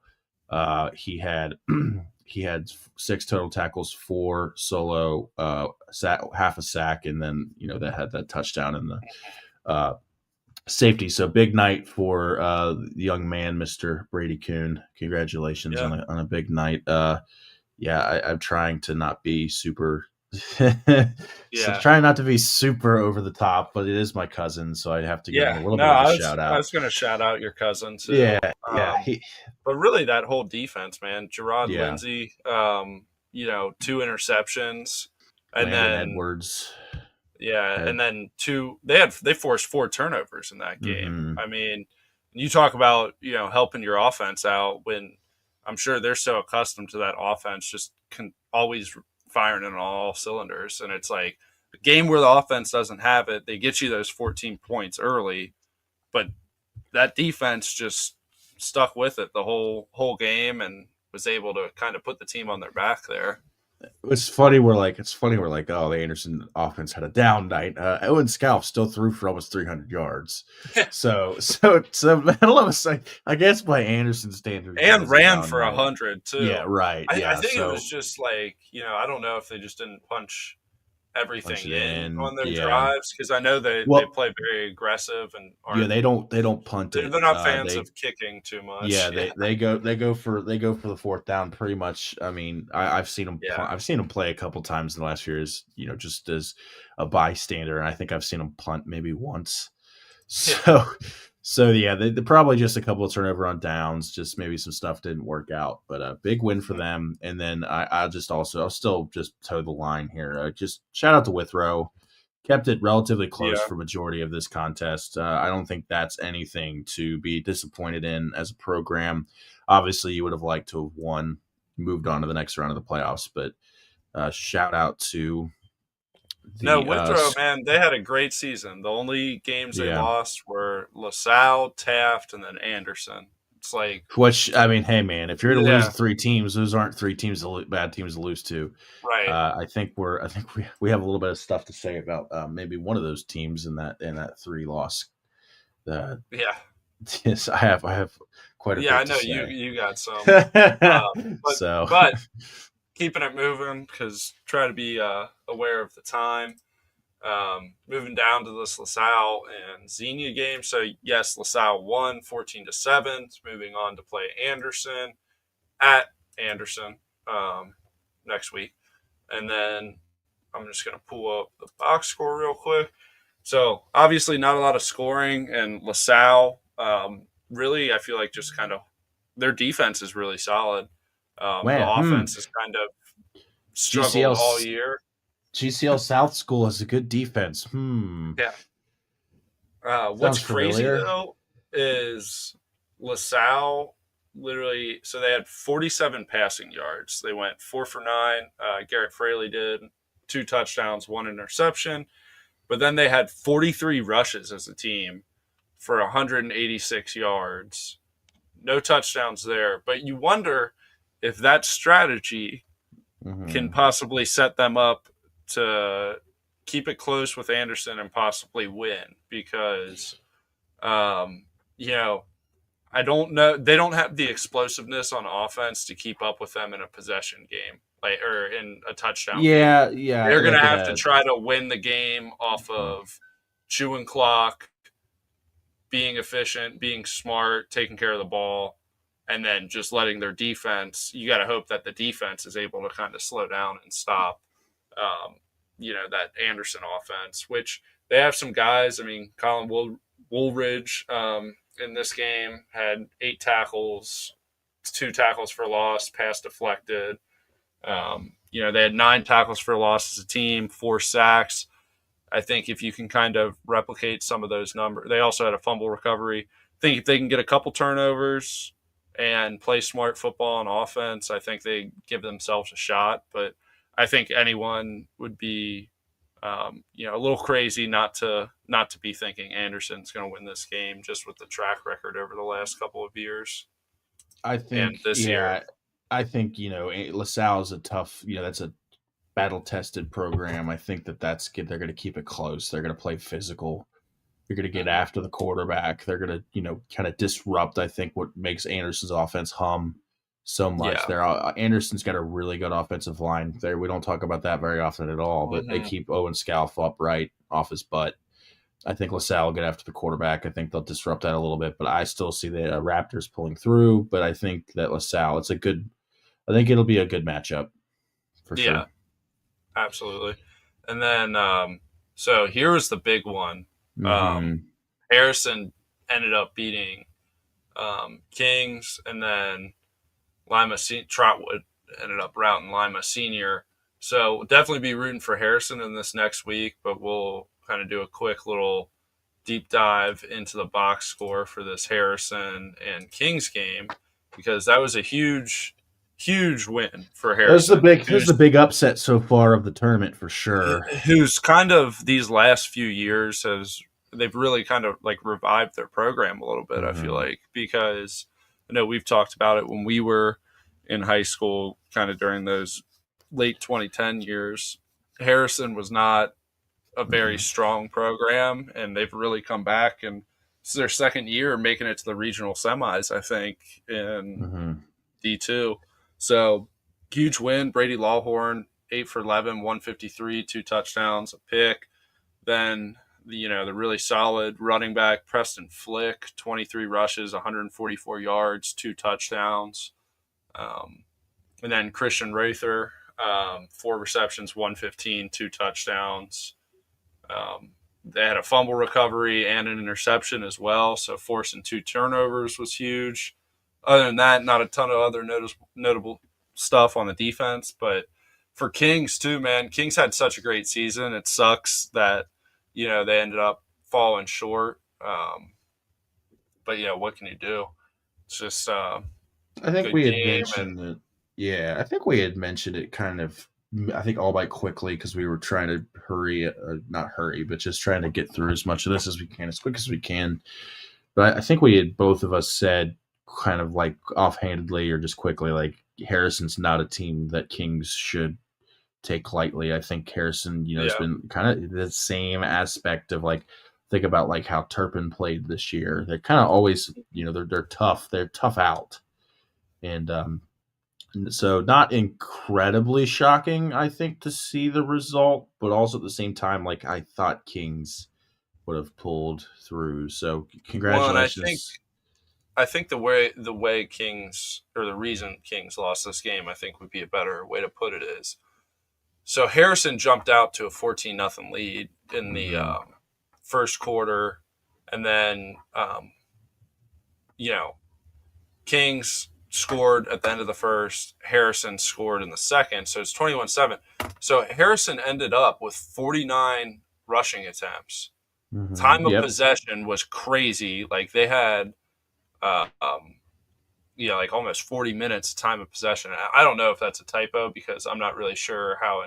He had he had 6 total tackles, 4 solo, half a sack, and then that had that touchdown in the safety. So big night for the young man, Mr. Brady Kuhn. Congratulations Yeah. on a big night. I'm trying to not be super. So Yeah. trying not to be super over the top, but it is my cousin, so I have to give him a Yeah. little No, bit of a shout I out. was going to shout out your cousin Yeah, too. yeah, But really, that whole defense, man, Gerard yeah. Lindsey, 2 interceptions, and Landon then Edwards yeah, had. and then they forced 4 turnovers in that game. Mm-hmm. I mean, you talk about helping your offense out when I'm sure they're so accustomed to that offense just always firing in all cylinders, and it's like a game where the offense doesn't have it, they get you those 14 points early, but that defense just stuck with it the whole game and was able to kind of put the team on their back there. It's funny. We're like, oh, the Anderson offense had a down night. Owen Scalf still threw for almost 300 yards. So I don't know. I guess by Anderson standards, that And is a ran down for night. 100 Yeah, too. right. I Yeah. think it was So just like I don't know if they just didn't punch punch everything it in in. on their Yeah. drives because I know they Well, play very aggressive and yeah. aren't They don't punt it. they're not fans They of kicking too Yeah, much. Yeah, they go for the fourth down pretty much. I mean, I've seen them. yeah, I've seen them play a couple times in the last few years. Just as a bystander, and I think I've seen them punt maybe once. yeah. So, so yeah, they probably just a couple of turnover on downs. Just maybe some stuff didn't work out, but a big win for Mhm. them. And then I'll still just toe the line here. Just shout out to Withrow. Kept it relatively close Yeah. for majority of this contest. I don't think that's anything to be disappointed in as a program. Obviously, you would have liked to have won, moved on to the next round of the playoffs. But shout out to No, the Withrow, man, they had a great season. The only games they yeah. lost were LaSalle, Taft, and then Anderson. It's like, Which I mean, hey man, if you're going to lose yeah, to 3 teams, those aren't 3 teams, bad teams to lose to. right. I think we have a little bit of stuff to say about maybe one of those teams in that 3 loss. Uh, Yeah. yes, I have quite a Yeah, I bit to know you say. you got some. But So but keeping it moving because try to be aware of the time. Moving down to this LaSalle and Xenia game. So yes, LaSalle won 14-7. Moving on to play Anderson at Anderson next week, and then I'm just gonna pull up the box score real quick. So obviously not a lot of scoring, and LaSalle really I feel like just kind of their defense is really solid. The man, offense has kind of struggled GCL all year. GCL South School has a good defense. Yeah. What's Sounds crazy familiar. though is LaSalle literally. So they had 47 passing yards. They went 4 for 9. Garrett Fraley did 2 touchdowns, 1 interception. But then they had 43 rushes as a team for 186 yards. No touchdowns there. But you wonder if that strategy can Hmm. possibly set them up to keep it close with Anderson and possibly win because, um, you know, I don't know. They don't have the explosiveness on offense to keep up with them in a possession game, like or in a touchdown game. Yeah, yeah, They're going to like in have to a. try to win the game off uh, of chewing clock, being efficient, being smart, taking care of the ball, and then just letting their defense. You got to hope that the defense is able to kind of slow down and stop. Um, that Anderson offense, which they have some guys. I mean, Colin Woolridge in this game had 8 tackles, 2 tackles for loss, pass deflected. They had 9 tackles for loss as a team, 4 sacks. I think if you can kind of replicate some of those numbers, they also had a fumble recovery. I think if they can get a couple turnovers and play smart football on offense, I think they give themselves a shot. But I think anyone would be, a little crazy not to be thinking Anderson's going to win this game just with the track record over the last couple of years I and think, this year. yeah, I think LaSalle is a tough. That's a battle tested program. I think that's good. They're going to keep it close. They're going to play physical. They're going to get Mm-hmm. after the quarterback. They're going to kind of disrupt. I think what makes Anderson's offense hum so much. Yeah. Anderson's got a really good offensive line. There, we don't talk about that very often at all. But they Mm-hmm. keep Owen Scalf upright off his butt. I think LaSalle will get after the quarterback. I think they'll disrupt that a little bit, but I still see the Raptors pulling through. But I think that LaSalle, I think it'll be a good matchup for Yeah, sure. absolutely. And then, so here was the big one. Um, Mm-hmm. Harrison ended up beating Kings, and then Trotwood ended up routing Lima Senior. So we'll definitely be rooting for Harrison in this next week, but we'll kind of do a quick little deep dive into the box score for this Harrison and Kings game because that was a huge, huge win for Harrison, This is the big upset so far of the tournament for sure. who's kind of these last few years they've really kind of like revived their program a little bit. I feel Mm-hmm. like because I know we've talked about it when we were in high school, kind of during those late 2010 years. Harrison was not a very Mm-hmm. strong program, and they've really come back. And it's their second year making it to the regional semis, I think, in Mm-hmm. D2. So huge win. Brady Lawhorn, 8 for 11, 153, 2 touchdowns, a pick. Then the really solid running back Preston Flick, 23 rushes, 144 yards, 2 touchdowns. Um, and then Christian Rather, 4 receptions, 115, 2 touchdowns. They had a fumble recovery and an interception as well, so forcing 2 turnovers was huge. Other than that, not a ton of other notable stuff on the defense, but for Kings too, man, Kings had such a great season. It sucks that they ended up falling short. But yeah, what can you do? It's just I think good we had game, mentioned and that. Yeah, I think we had mentioned it kind of. I think all by quickly because we were trying to hurry, not hurry, but just trying to get through as much of this as we can, as quick as we can. But I think we had both of us said kind of like offhandedly or just quickly, like Harrison's not a team that Kings should take lightly. I think Harrison, has yeah, been kind of the same aspect of like think about like how Turpin played this year. They're kind of always, they're tough. They're tough out, and so not incredibly shocking, I think, to see the result, but also at the same time, like I thought Kings would have pulled through. So well, and congratulations. I think the way Kings or the reason Kings lost this game, I think would be a better way to put it is so Harrison jumped out to a 14-0 lead in the Mm-hmm. first quarter, and then you know Kings scored at the end of the first. Harrison scored in the second, so it's 21-7. So Harrison ended up with 49 rushing attempts. Mm-hmm. Time of Yep. possession was crazy. Like they had uh, um, like almost 40 minutes time of possession. I don't know if that's a typo because I'm not really sure how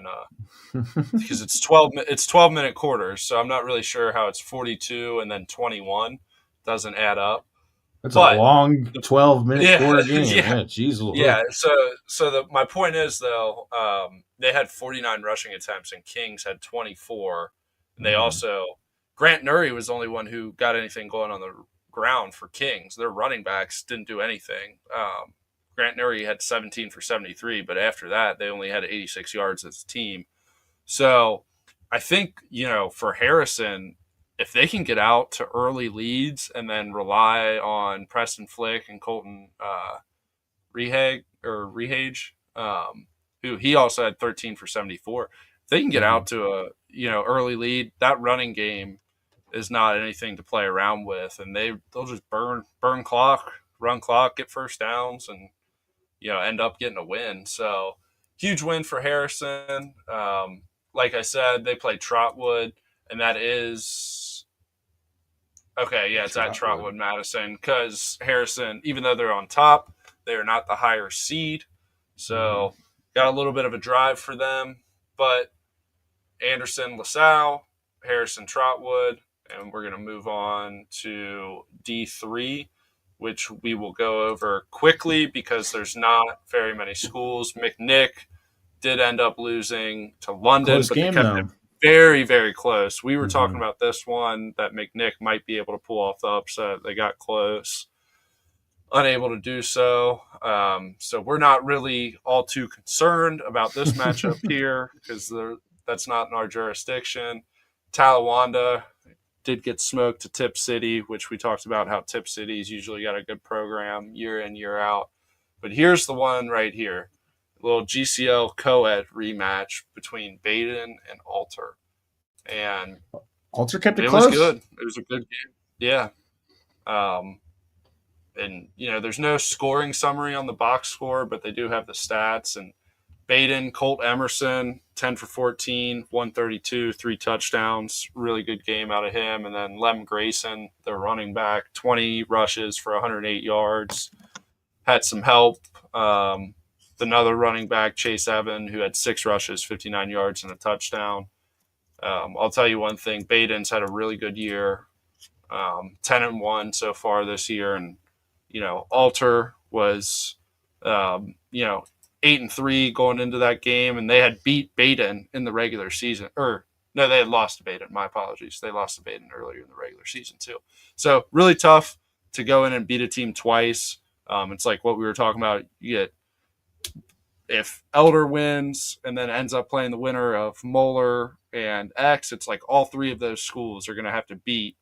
because it's 12-minute quarters, so I'm not really sure how it's 42 and then 21 doesn't add up. That's a But long 12-minute yeah, quarter game. yeah, Yeah, geez. yeah. So my point is though, they had 49 rushing attempts and Kings had 24, and they Mm-hmm. also Grant Nuri was the only one who got anything going on the ground for Kings. Their running backs didn't do anything. Grant Nuri had 17 for 73, but after that they only had 86 yards as a team. So I think, for Harrison, if they can get out to early leads and then rely on Preston Flick and Colton Rehage, who he also had 13 for 74. If they can get out to a early lead, that running game is not anything to play around with, and they'll just burn clock, run clock, get first downs, and end up getting a win. So huge win for Harrison. Like I said, they played Trotwood, and that is okay. Yeah, it's at Trotwood Madison, because Harrison, even though they're on top, they are not the higher seed. So got a little bit of a drive for them, but Anderson, LaSalle, Harrison, Trotwood, and we're going to move on to D3, which we will go over quickly because there's not very many schools. McNick did end up losing to London, Close but game, they kept though. it very, very close. We were talking about this one that McNick might be able to pull off the upset. They got close, unable to do so. So we're not really all too concerned about this matchup here because that's not in our jurisdiction. Talawanda did get smoked to Tip City, which we talked about how Tip City's usually got a good program year in, year out. But here's the one right here. A little GCL co-ed rematch between Baden and Alter. And Alter kept it close. It was good. It was a good game. Yeah. And, there's no scoring summary on the box score, but they do have the stats. And Baden, Colt Emerson, 10 for 14, 132, 3 touchdowns. Really good game out of him. And then Lem Grayson, their running back, 20 rushes for 108 yards. Had some help. Another running back, Chase Evan, who had 6 rushes, 59 yards, and a touchdown. I'll tell you one thing. Baden's had a really good year. 10-1 so far this year. And, Alter was, 8-3 going into that game, and they had beat Baden in the regular season. Or no, they had lost to Baden. My apologies. They lost to Baden earlier in the regular season too. So really tough to go in and beat a team twice. It's like what we were talking about. You get, if Elder wins and then ends up playing the winner of Moeller and X, it's like all 3 of those schools are going to have to beat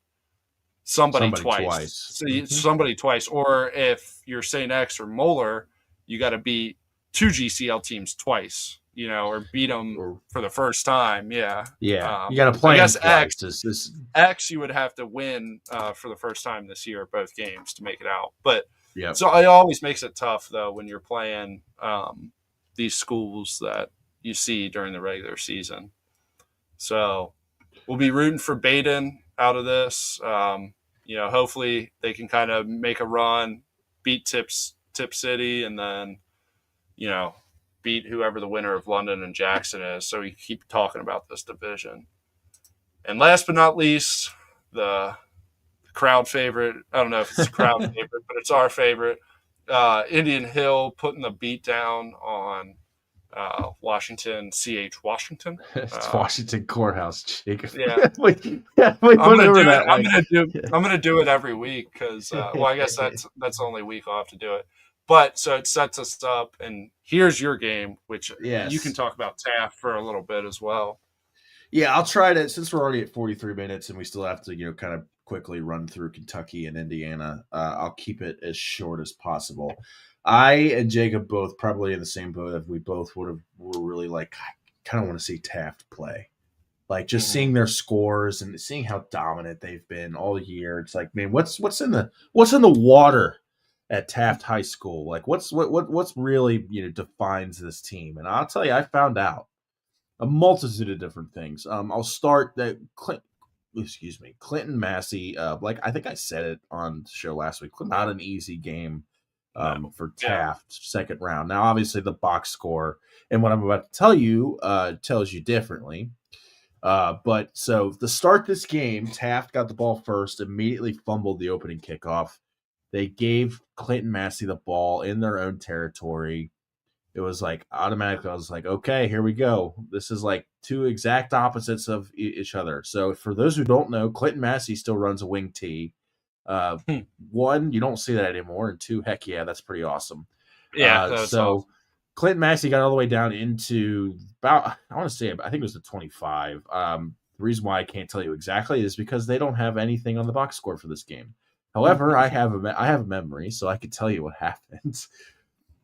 somebody twice. So somebody twice. Or if you're St. X or Moeller, you got to beat 2 GCL teams twice, or beat them for the first time. Yeah. Yeah. You got to play. I guess X, you would have to win for the first time this year, both games, to make it out. But yeah. So it always makes it tough, though, when you're playing these schools that you see during the regular season. So we'll be rooting for Baden out of this. Hopefully they can kind of make a run, beat Tip City, and then, beat whoever the winner of London and Jackson is. So we keep talking about this division. And last but not least, the crowd favorite. I don't know if it's a crowd favorite, but it's our favorite. Indian Hill putting the beat down on Washington. It's Washington Courthouse, Jacob. Yeah. I'm gonna do it every week because I guess that's the only week I'll have to do it. But so it sets us up, and here's your game, which you can talk about Taft for a little bit as well. Yeah, I'll try to, since we're already at 43 minutes and we still have to, kind of quickly run through Kentucky and Indiana. I'll keep it as short as possible. I and Jacob both probably in the same boat. If we both were really like, I kind of want to see Taft play. Like just seeing their scores and seeing how dominant they've been all year. It's like, man, what's in the water at Taft High School? Like what's really defines this team? And I'll tell you, I found out a multitude of different things. I'll start that Clinton Massey. Like I think I said it on the show last week. Not an easy game for Taft, second round. Now, obviously, the box score and what I'm about to tell you tells you differently. But so to start this game, Taft got the ball first, immediately fumbled the opening kickoff. They gave Clinton Massey the ball in their own territory. It was like automatically, I was like, okay, here we go. This is like 2 exact opposites of each other. So for those who don't know, Clinton Massey still runs a wing T. 1, you don't see that anymore. And 2, heck yeah, that's pretty awesome. Yeah. So awesome. Clinton Massey got all the way down into about, I want to say, I think it was the 25. The reason why I can't tell you exactly is because they don't have anything on the box score for this game. However, I have a memory, so I could tell you what happens.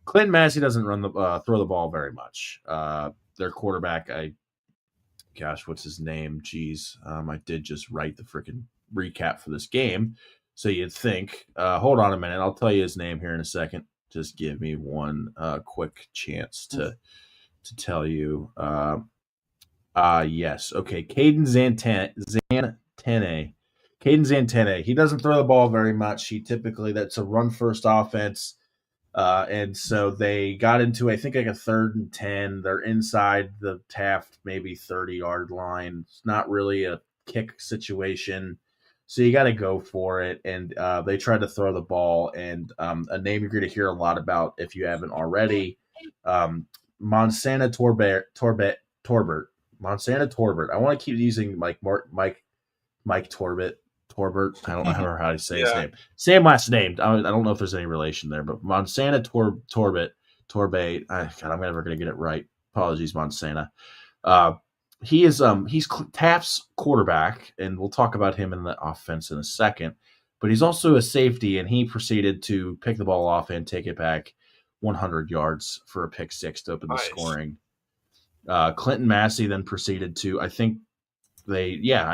Clinton Massey doesn't throw the ball very much. Their quarterback, gosh, what's his name? Jeez, I did just write the freaking recap for this game, so you'd think. Hold on a minute, I'll tell you his name here in a second. Just give me one quick chance to tell you. Yes, okay, Caden Zantene. Caden Zantene. He doesn't throw the ball very much. That's a run first offense. And so they got into, I think, like a 3rd and 10. They're inside the Taft, maybe 30-yard line. It's not really a kick situation. So you got to go for it. And they tried to throw the ball. And a name you're going to hear a lot about if you haven't already, Monsana Torbert. Monsana Torbert. I want to keep using Mike Torbert. Torbert. I don't know how to say his name. Same last name. I don't know if there's any relation there, but Monsana Torbert. God, I'm never going to get it right. Apologies, Monsana. He's Taft's quarterback, and we'll talk about him in the offense in a second. But he's also a safety, and he proceeded to pick the ball off and take it back 100 yards for a pick six to open the scoring. Clinton Massey then proceeded to, I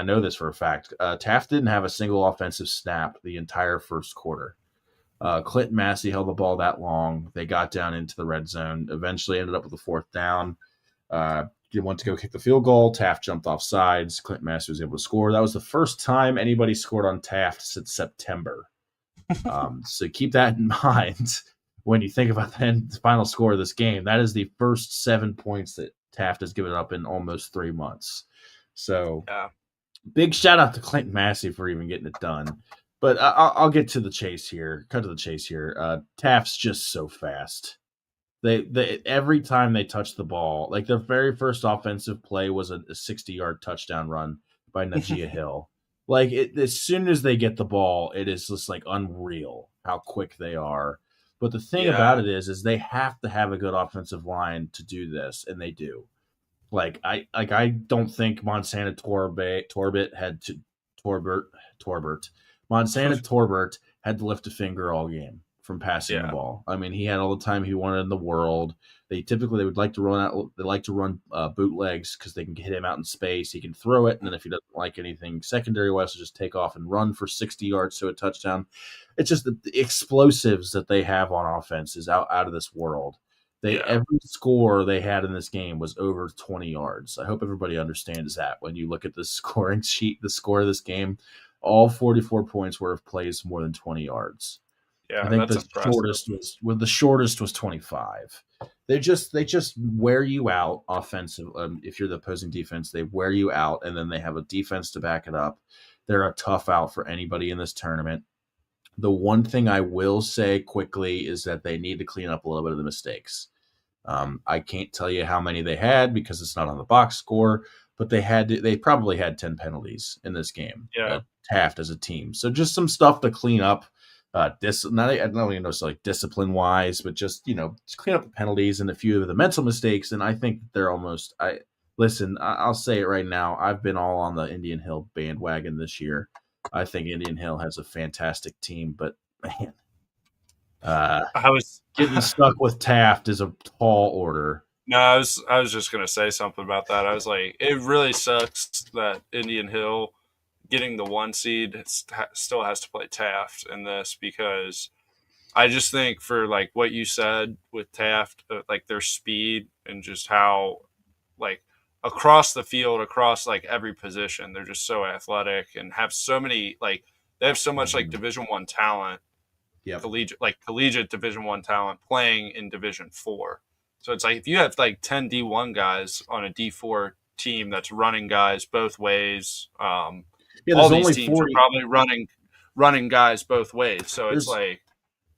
know this for a fact. Taft didn't have a single offensive snap the entire first quarter. Clinton Massey held the ball that long. They got down into the red zone, eventually ended up with a 4th down. They went to go kick the field goal. Taft jumped off sides. Clinton Massey was able to score. That was the first time anybody scored on Taft since September. So keep that in mind when you think about the final score of this game. That is the first 7 points that Taft has given up in almost 3 months. So big shout out to Clinton Massey for even getting it done. But I'll get to the chase here. Cut to the chase here. Taft's just so fast. They every time they touch the ball, like their very first offensive play was a 60-yard touchdown run by Najee Hill. Like as soon as they get the ball, it is just like unreal how quick they are. But the thing about it is they have to have a good offensive line to do this, and they do. I don't think Monsana Torbert had to lift a finger all game from passing the ball. I mean, he had all the time he wanted in the world. They would like to run out. They like to run bootlegs because they can hit him out in space. He can throw it, and then if he doesn't like anything secondary wise, just take off and run for 60 yards to a touchdown. It's just the explosives that they have on offense is out of this world. Every score they had in this game was over 20 yards. I hope everybody understands that when you look at the scoring sheet, the score of this game, all 44 points were of plays more than 20 yards. Yeah, I think the shortest was 25. They just wear you out offensive. If you're the opposing defense, they wear you out, and then they have a defense to back it up. They're a tough out for anybody in this tournament. The one thing I will say quickly is that they need to clean up a little bit of the mistakes. I can't tell you how many they had because it's not on the box score, but they probably had 10 penalties in this game. Taft as a team. So just some stuff to clean up. I don't even know, like discipline wise, but just clean up the penalties and a few of the mental mistakes. And I think they're almost. I'll say it right now. I've been all on the Indian Hill bandwagon this year. I think Indian Hill has a fantastic team, but man, I was getting stuck with Taft is a tall order. No, I was just gonna say something about that. I was like, it really sucks that Indian Hill getting the 1 seed still has to play Taft in this, because I just think for like what you said with Taft, like their speed and just how like across the field, across like every position, they're just so athletic and have so many they have so much like Division I talent, collegiate Division I talent playing in Division IV. So it's like if you have like 10 D1 guys on a D4 team that's running guys both ways, all these teams are probably running guys both ways. So it's like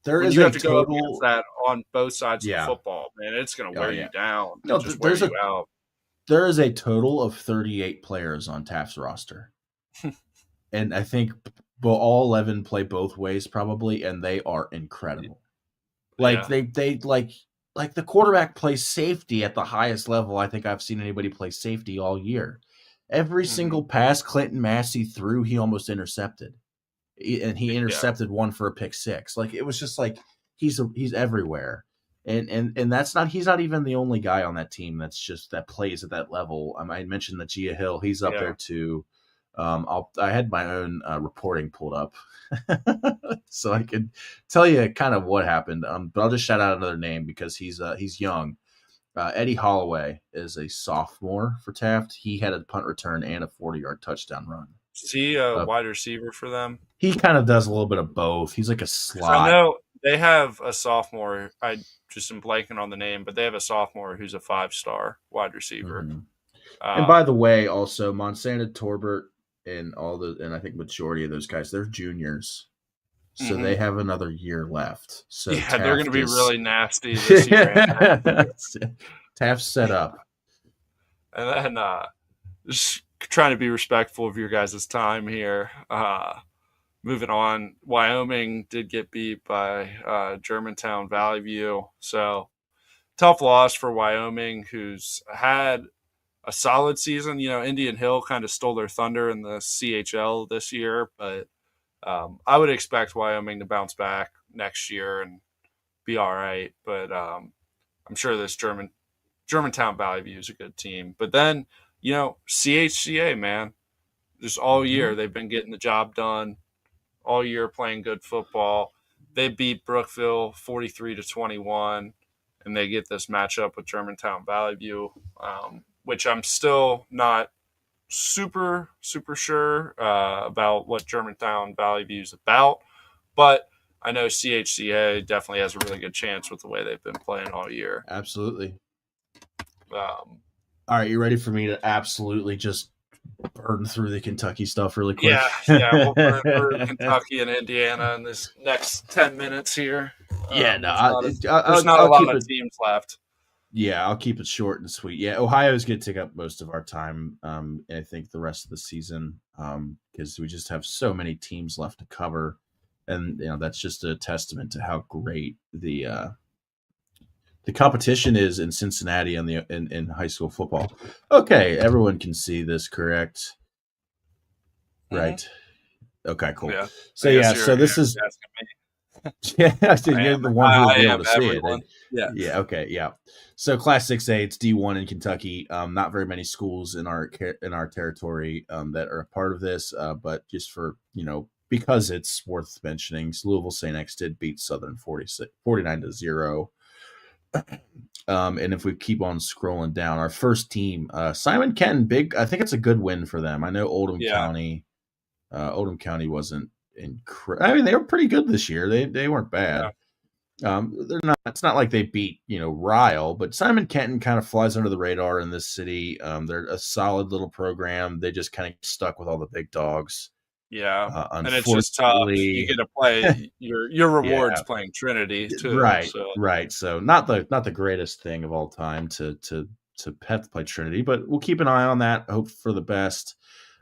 you have to go up against that on both sides of football, man, it's going to wear you down. No, just wear you out. There is a total of 38 players on Taft's roster. And I think all 11 play both ways probably, and they are incredible. Like the quarterback plays safety at the highest level I think I've seen anybody play safety all year. Every single pass Clinton Massey threw, he almost intercepted. And he intercepted one for a pick six. Like it was just like he's everywhere. and that's not he's not even the only guy on that team that plays at that level. I mentioned that Gia Hill, he's up there Yeah. too. I had my own reporting pulled up, so I could tell you kind of what happened. But I'll just shout out another name because he's young. Eddie Holloway is a sophomore for Taft. He had a punt return and a 40-yard touchdoation run. Is he a Uh, wide receiver for them? he kind of does a little bit of both. He's like a Because I slot. know they have a sophomore. I just am blanking on the name, but they have a sophomore who's a 5-star wide receiver. Mm-hmm. And by Um, the way, also Monsanto Torbert and I think majority of those guys, they're juniors. So they mhm. have another year left. So Yeah, they're going to Taft be is really nasty this year. Taft's set up. And then just trying to be respectful of your guys' time here. Moving on, Wyoming did get beat by Germantown Valley View. So tough loss for Wyoming, who's had a solid season. You know, Indian Hill kind of stole their thunder in the CHL this year, but I would expect Wyoming to bounce back next year and be all right. But I'm sure this Germantown Valley View is a good team. But then, you know, CHCA, man, just all Mm-hmm. year they've been getting the job done. All year playing good football. They beat Brookville 43-21, and they get this matchup with Germantown Valley View, which I'm still not super sure about what Germantown Valley View is about, but I know CHCA definitely has a really good chance with the way they've been playing all year. Absolutely. Um, All right, you ready for me to absolutely just burn through the Kentucky stuff really quick? yeah, we'll burn through Kentucky and Indiana in this next 10 minutes here. Yeah, no, There's not a I'll lot keep of it. teams left. Yeah, I'll keep it short and sweet. Yeah, Ohio's going to take up most of our time. I think the rest of the season, because we just have so many teams left to cover, and that's just a testament to how great the competition is in Cincinnati in high school football. Okay, everyone can see this, correct? Mm-hmm. Right. Okay, cool. Yeah, So I guess yeah, you're so this is asking me. yeah, so you're the one who will I be able am to see it. everyone. Yeah, Yeah, okay, yeah. So Class 6A, it's D1 in Kentucky. Not very many schools in our territory that are a part of this, but just for because it's worth mentioning, Louisville St. X did beat Southern 49-0. And if we keep on scrolling down, our first team, Simon Kenton, big. I think it's a good win for them. I know Oldham yeah, County. Oldham County wasn't incredible. I mean, they were pretty good this year. They weren't yeah, bad. They're not. It's not like they beat Ryle, but Simon Kenton kind of flies under the radar in this city. They're a solid little program. They just kind of stuck with all the big dogs. yeah. And it's just tough. You Unfortunately, get to play your rewards yeah, playing Trinity too. right, So right. So not the greatest thing of all time to have to play Trinity, but we'll keep an eye on that. Hope for the best.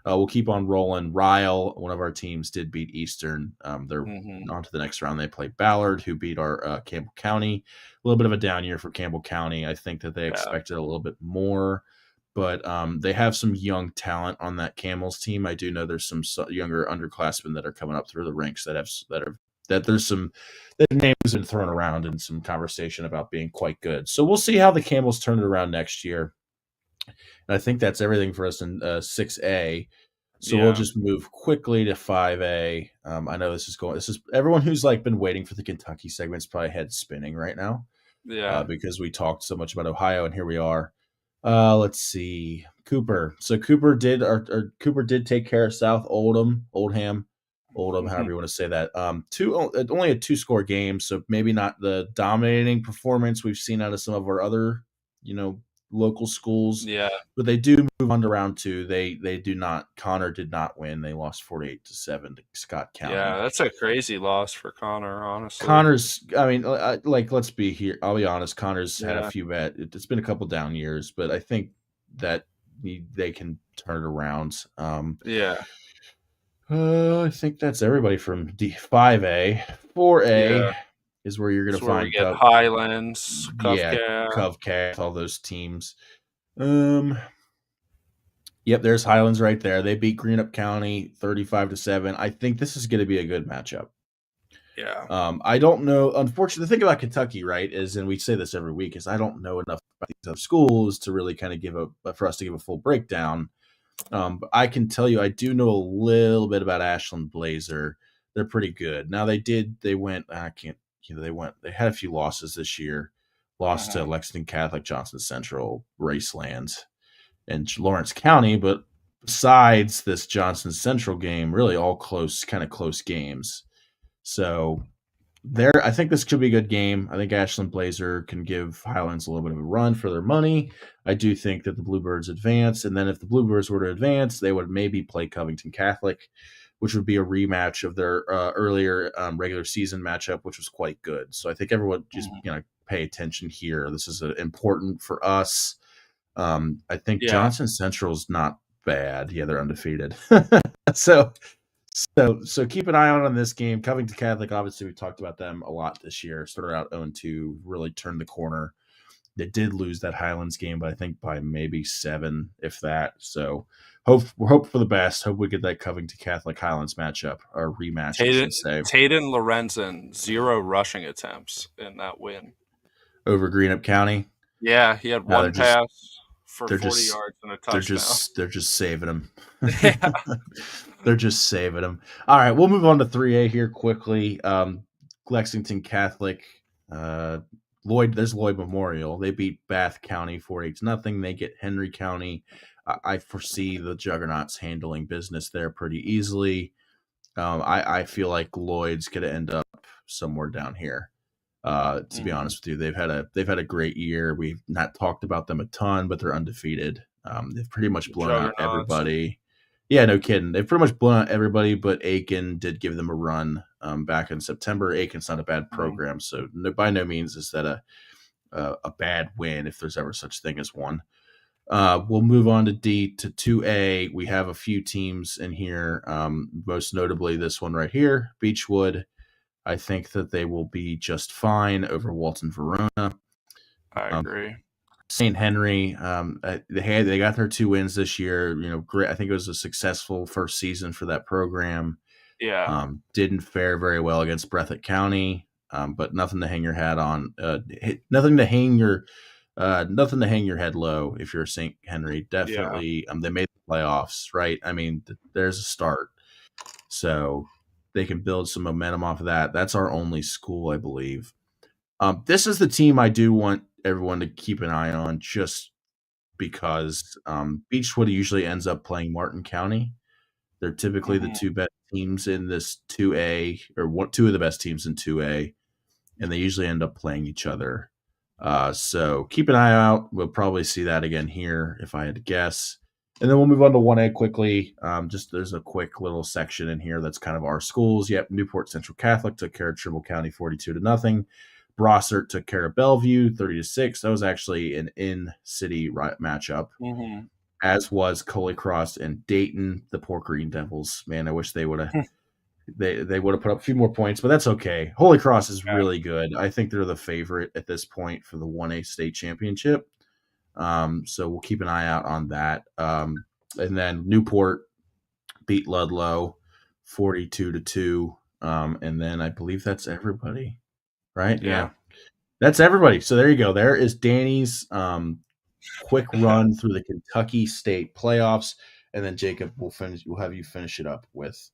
We'll keep on rolling. Ryle, one of our teams, did beat Eastern. They're mm-hmm. on to the next round. They play Ballard, who beat our Campbell County. A little bit of a down year for Campbell County. I think that they Yeah, expected a little bit more, but they have some young talent on that Camels team. I do know there's some younger underclassmen that are coming up through the ranks that there's some that names have been thrown around in some conversation about being quite good. So we'll see how the Camels turn it around next year. And I think that's everything for us in 6A. So we'll yeah, just move quickly to 5A. I know this is everyone who's like been waiting for the Kentucky segment's probably head spinning right now yeah. because we talked so much about Ohio and here we are. Let's see. Cooper. So Cooper did take care of Oldham, however you want to say that. Only a 2-score game, so maybe not the dominating performance we've seen out of some of our other, local schools, Yeah, but they do move on to round 2. They do not. Connor did not win. They lost 48-7 to Scott County. yeah. That's a crazy loss for Connor, honestly. Connor's. I mean, let's be here. I'll be honest. Connor's had a Yeah, few bad. It's been a couple down years, but I think that they can turn it around. yeah, I think that's everybody from D5A. 4A yeah. is where you're going It's to where we find get Highlands, yeah, Cufcare. Covcat, all those teams. Um, yep, there's Highlands right there. They beat Greenup County 35-7. I think this is going to be a good matchup. Yeah. I don't know. Unfortunately, the thing about Kentucky, right, is, and we say this every week, is I don't know enough about these other schools to really kind of for us to give a full breakdown. But I can tell you, I do know a little bit about Ashland Blazer. They're pretty good. Now they went. I can't. They had a few losses this year. Lost to Mm-hmm. Lexington Catholic, Johnson Central, Raceland, and Lawrence County. But besides this Johnson Central game, really all kind of close games. So I think this could be a good game. I think Ashland Blazer can give Highlands a little bit of a run for their money. I do think that the Bluebirds advance, and then if the Bluebirds were to advance, they would maybe play Covington Catholic, which would be a rematch of their earlier regular season matchup, which was quite good. So I think everyone just Mm-hmm. pay attention here. This is important for us. I think Yeah. Johnson Central's not bad. Yeah, they're undefeated. so so keep an eye on this game. Covington Catholic, obviously, we talked about them a lot this year. Started out 0-2, really turned the corner. They did lose that Highlands game, but I think by maybe 7, if that. So hope for the best. Hope we get that Covington Catholic Highlands matchup, or rematch, I should say, Taden Lorenzen, 0 rushing attempts in that win. over Greenup County. Yeah, he had Now one pass for they're 40 just yards and a they're touchdown. just saving them. Yeah. They're just saving them. All right, we'll move on to 3A here quickly. Lexington Catholic, uh, There's Lloyd Memorial. They beat Bath County 4-8-0. They get Henry County. I foresee the Juggernauts handling business there pretty easily. I feel like Lloyd's going to end up somewhere down here. To be Mm-hmm. honest with you, they've had a great year. We've not talked about them a ton, but they're undefeated. They've pretty much The blown out Juggernauts. everybody. Yeah, no kidding. They've pretty much blown out everybody, but Aiken did give them a run back in September. Aiken's not a bad Mm-hmm. program, so by no means is that a bad win if there's ever such thing as one. We'll move on to 2A. We have a few teams in here, most notably this one right here, Beechwood. I think that they will be just fine over Walton Verona. I Um, agree. St. Henry, they got their 2 wins this year. Great. I think it was a successful first season for that program. Yeah. Didn't fare very well against Breathitt County, but nothing to hang your hat on. Nothing to hang your head low if you're St. Henry. Yeah. Definitely, they made the playoffs, right? I mean, there's a start, so they can build some momentum off of that. That's our only school, I believe. This is the team I do want everyone to keep an eye on, just because Beechwood usually ends up playing Martin County. They're typically the Mm-hmm. two best teams in this 2A, or two of the best teams in 2A, and they usually end up playing each other. So keep an eye out. We'll probably see that again here, if I had to guess. And then we'll move on to 1A quickly. Just there's a quick little section in here that's kind of our schools. Yep, Newport Central Catholic took care of Trimble County 42-0. Brossart took care of Bellevue 30-6. That was actually an in-city matchup, Mm-hmm. as was Holy Cross and Dayton, the poor Green Devils. Man, I wish they would have they would have put up a few more points, but that's okay. Holy Cross is Yeah. really good. I think they're the favorite at this point for the 1A state championship. So we'll keep an eye out on that. And then Newport beat Ludlow 42-2. And then I believe that's everybody, right? Yeah. Yeah, that's everybody. So there you go. There is Danny's quick run through the Kentucky State playoffs, and then Jacob will finish. We'll have you finish it up with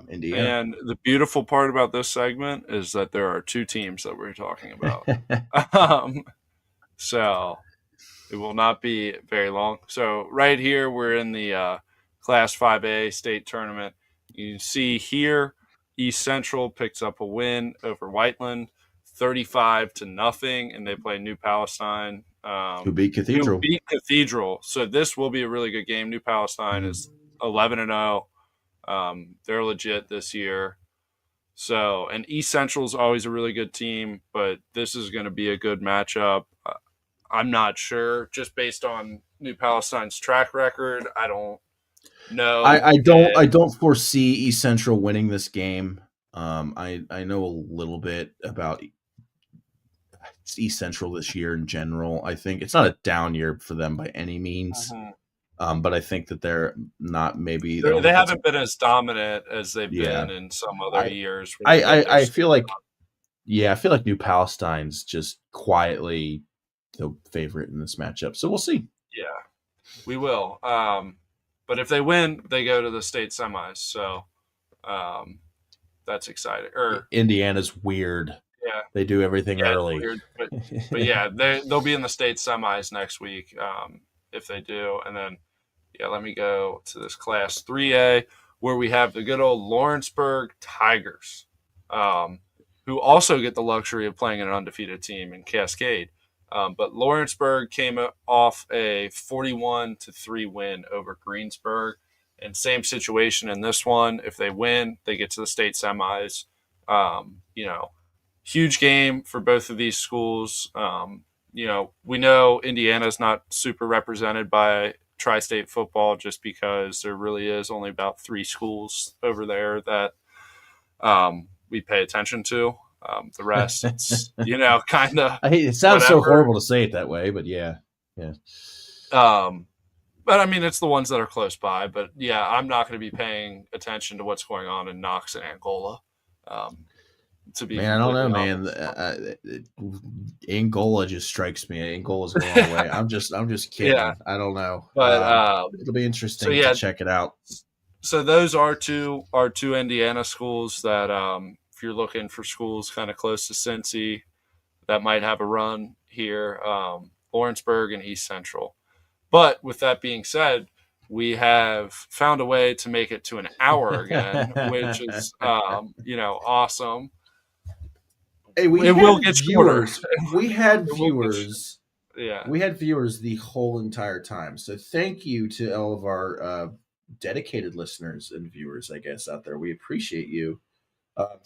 Indiana. And the beautiful part about this segment is that there are 2 teams that we're talking about. Um, so it will not be very long. So right here, we're in the Class 5A state tournament. You see here, East Central picks up a win over Whiteland, 35-0, and they play New Palestine. Who beat Who Cathedral? beat Cathedral? So this will be a really good game. New Palestine is 11-0. They're legit this year. So, and East Central is always a really good team, but this is going to be a good matchup. I'm not sure, just based on New Palestine's track record. I don't know. I don't foresee East Central winning this game. I know a little bit about East Central this year in general. I think it's not a down year for them by any means. Mhm. But I think that they're not maybe. I don't They think that's haven't been as dominant as they've yeah. been in some other I years where I they get I, their I stuff feel like done. I feel like New Palestine's just quietly the favorite in this matchup. So we'll see. Yeah, we will. But if they win, they go to the state semis. So um, that's exciting. Or Indiana's weird. yeah, They do everything yeah, it's early. weird, but yeah, they'll be in the state semis next week if they do, and then yeah, let me go to this Class 3A where we have the good old Lawrenceburg Tigers, um, who also get the luxury of playing an undefeated team in Cascade. But Lawrenceburg came off a 41-3 win over Greensburg. And same situation in this one. If they win, they get to the state semis. You know, huge game for both of these schools. We know Indiana's not super represented by TriState football just because there really is only about 3 schools over there that we pay attention to. The rest, it's kind of It sounds so whatever. horrible to say it that way, but yeah. Um, but I mean, it's the ones that are close by. But yeah, I'm not going to be paying attention to what's going on in Knox and Angola. Um, to be Man, I don't know, completely man. honest. Angola just strikes me. Angola's going away. I'm just Yeah, kidding. I don't know. but It'll be so interesting to yeah, check it out. so those are two Indiana schools that if you're looking for schools kind of close to Cincy that might have a run here, Lawrenceburg and East Central. But with that being said, we have found a way to make it to an hour again, which is awesome. Hey, It will get shorter. We had It will get viewers. yeah. We had viewers the whole entire time. So thank you to all of our dedicated listeners and viewers, I guess, out there. We appreciate you.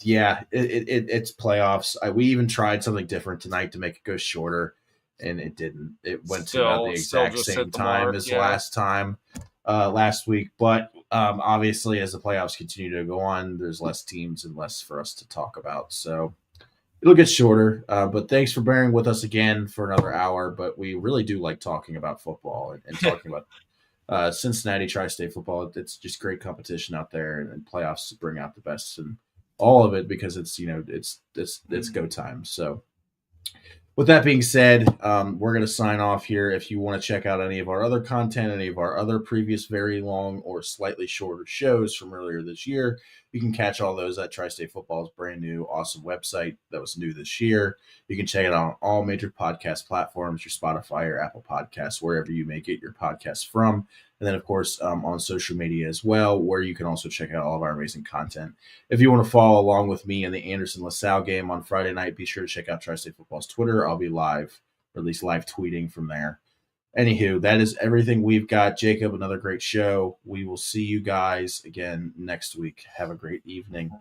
Yeah, it's playoffs. We even tried something different tonight to make it go shorter, and it didn't. It went to about the Still exact just same hit the time mark. as Yeah. last week. But obviously, as the playoffs continue to go on, there's less teams and less for us to talk about. So it'll get shorter. But thanks for bearing with us again for another hour. But we really do like talking about football and talking about Cincinnati Tri-State football. It's just great competition out there, and playoffs to bring out the best and all of it because it's it's go time. So with that being said, we're going to sign off here. If you want to check out any of our other content, any of our other previous very long or slightly shorter shows from earlier this year, you can catch all those at TriState Football's brand new, awesome website that was new this year. You can check it out on all major podcast platforms, your Spotify or Apple Podcasts, wherever you may get your podcasts from. And then, of course, on social media as well, where you can also check out all of our amazing content. If you want to follow along with me in the Anderson LaSalle game on Friday night, be sure to check out TriState Football's Twitter. I'll be live, or at least live tweeting from there. Anywho, that is everything we've got. Jacob, another great show. We will see you guys again next week. Have a great evening.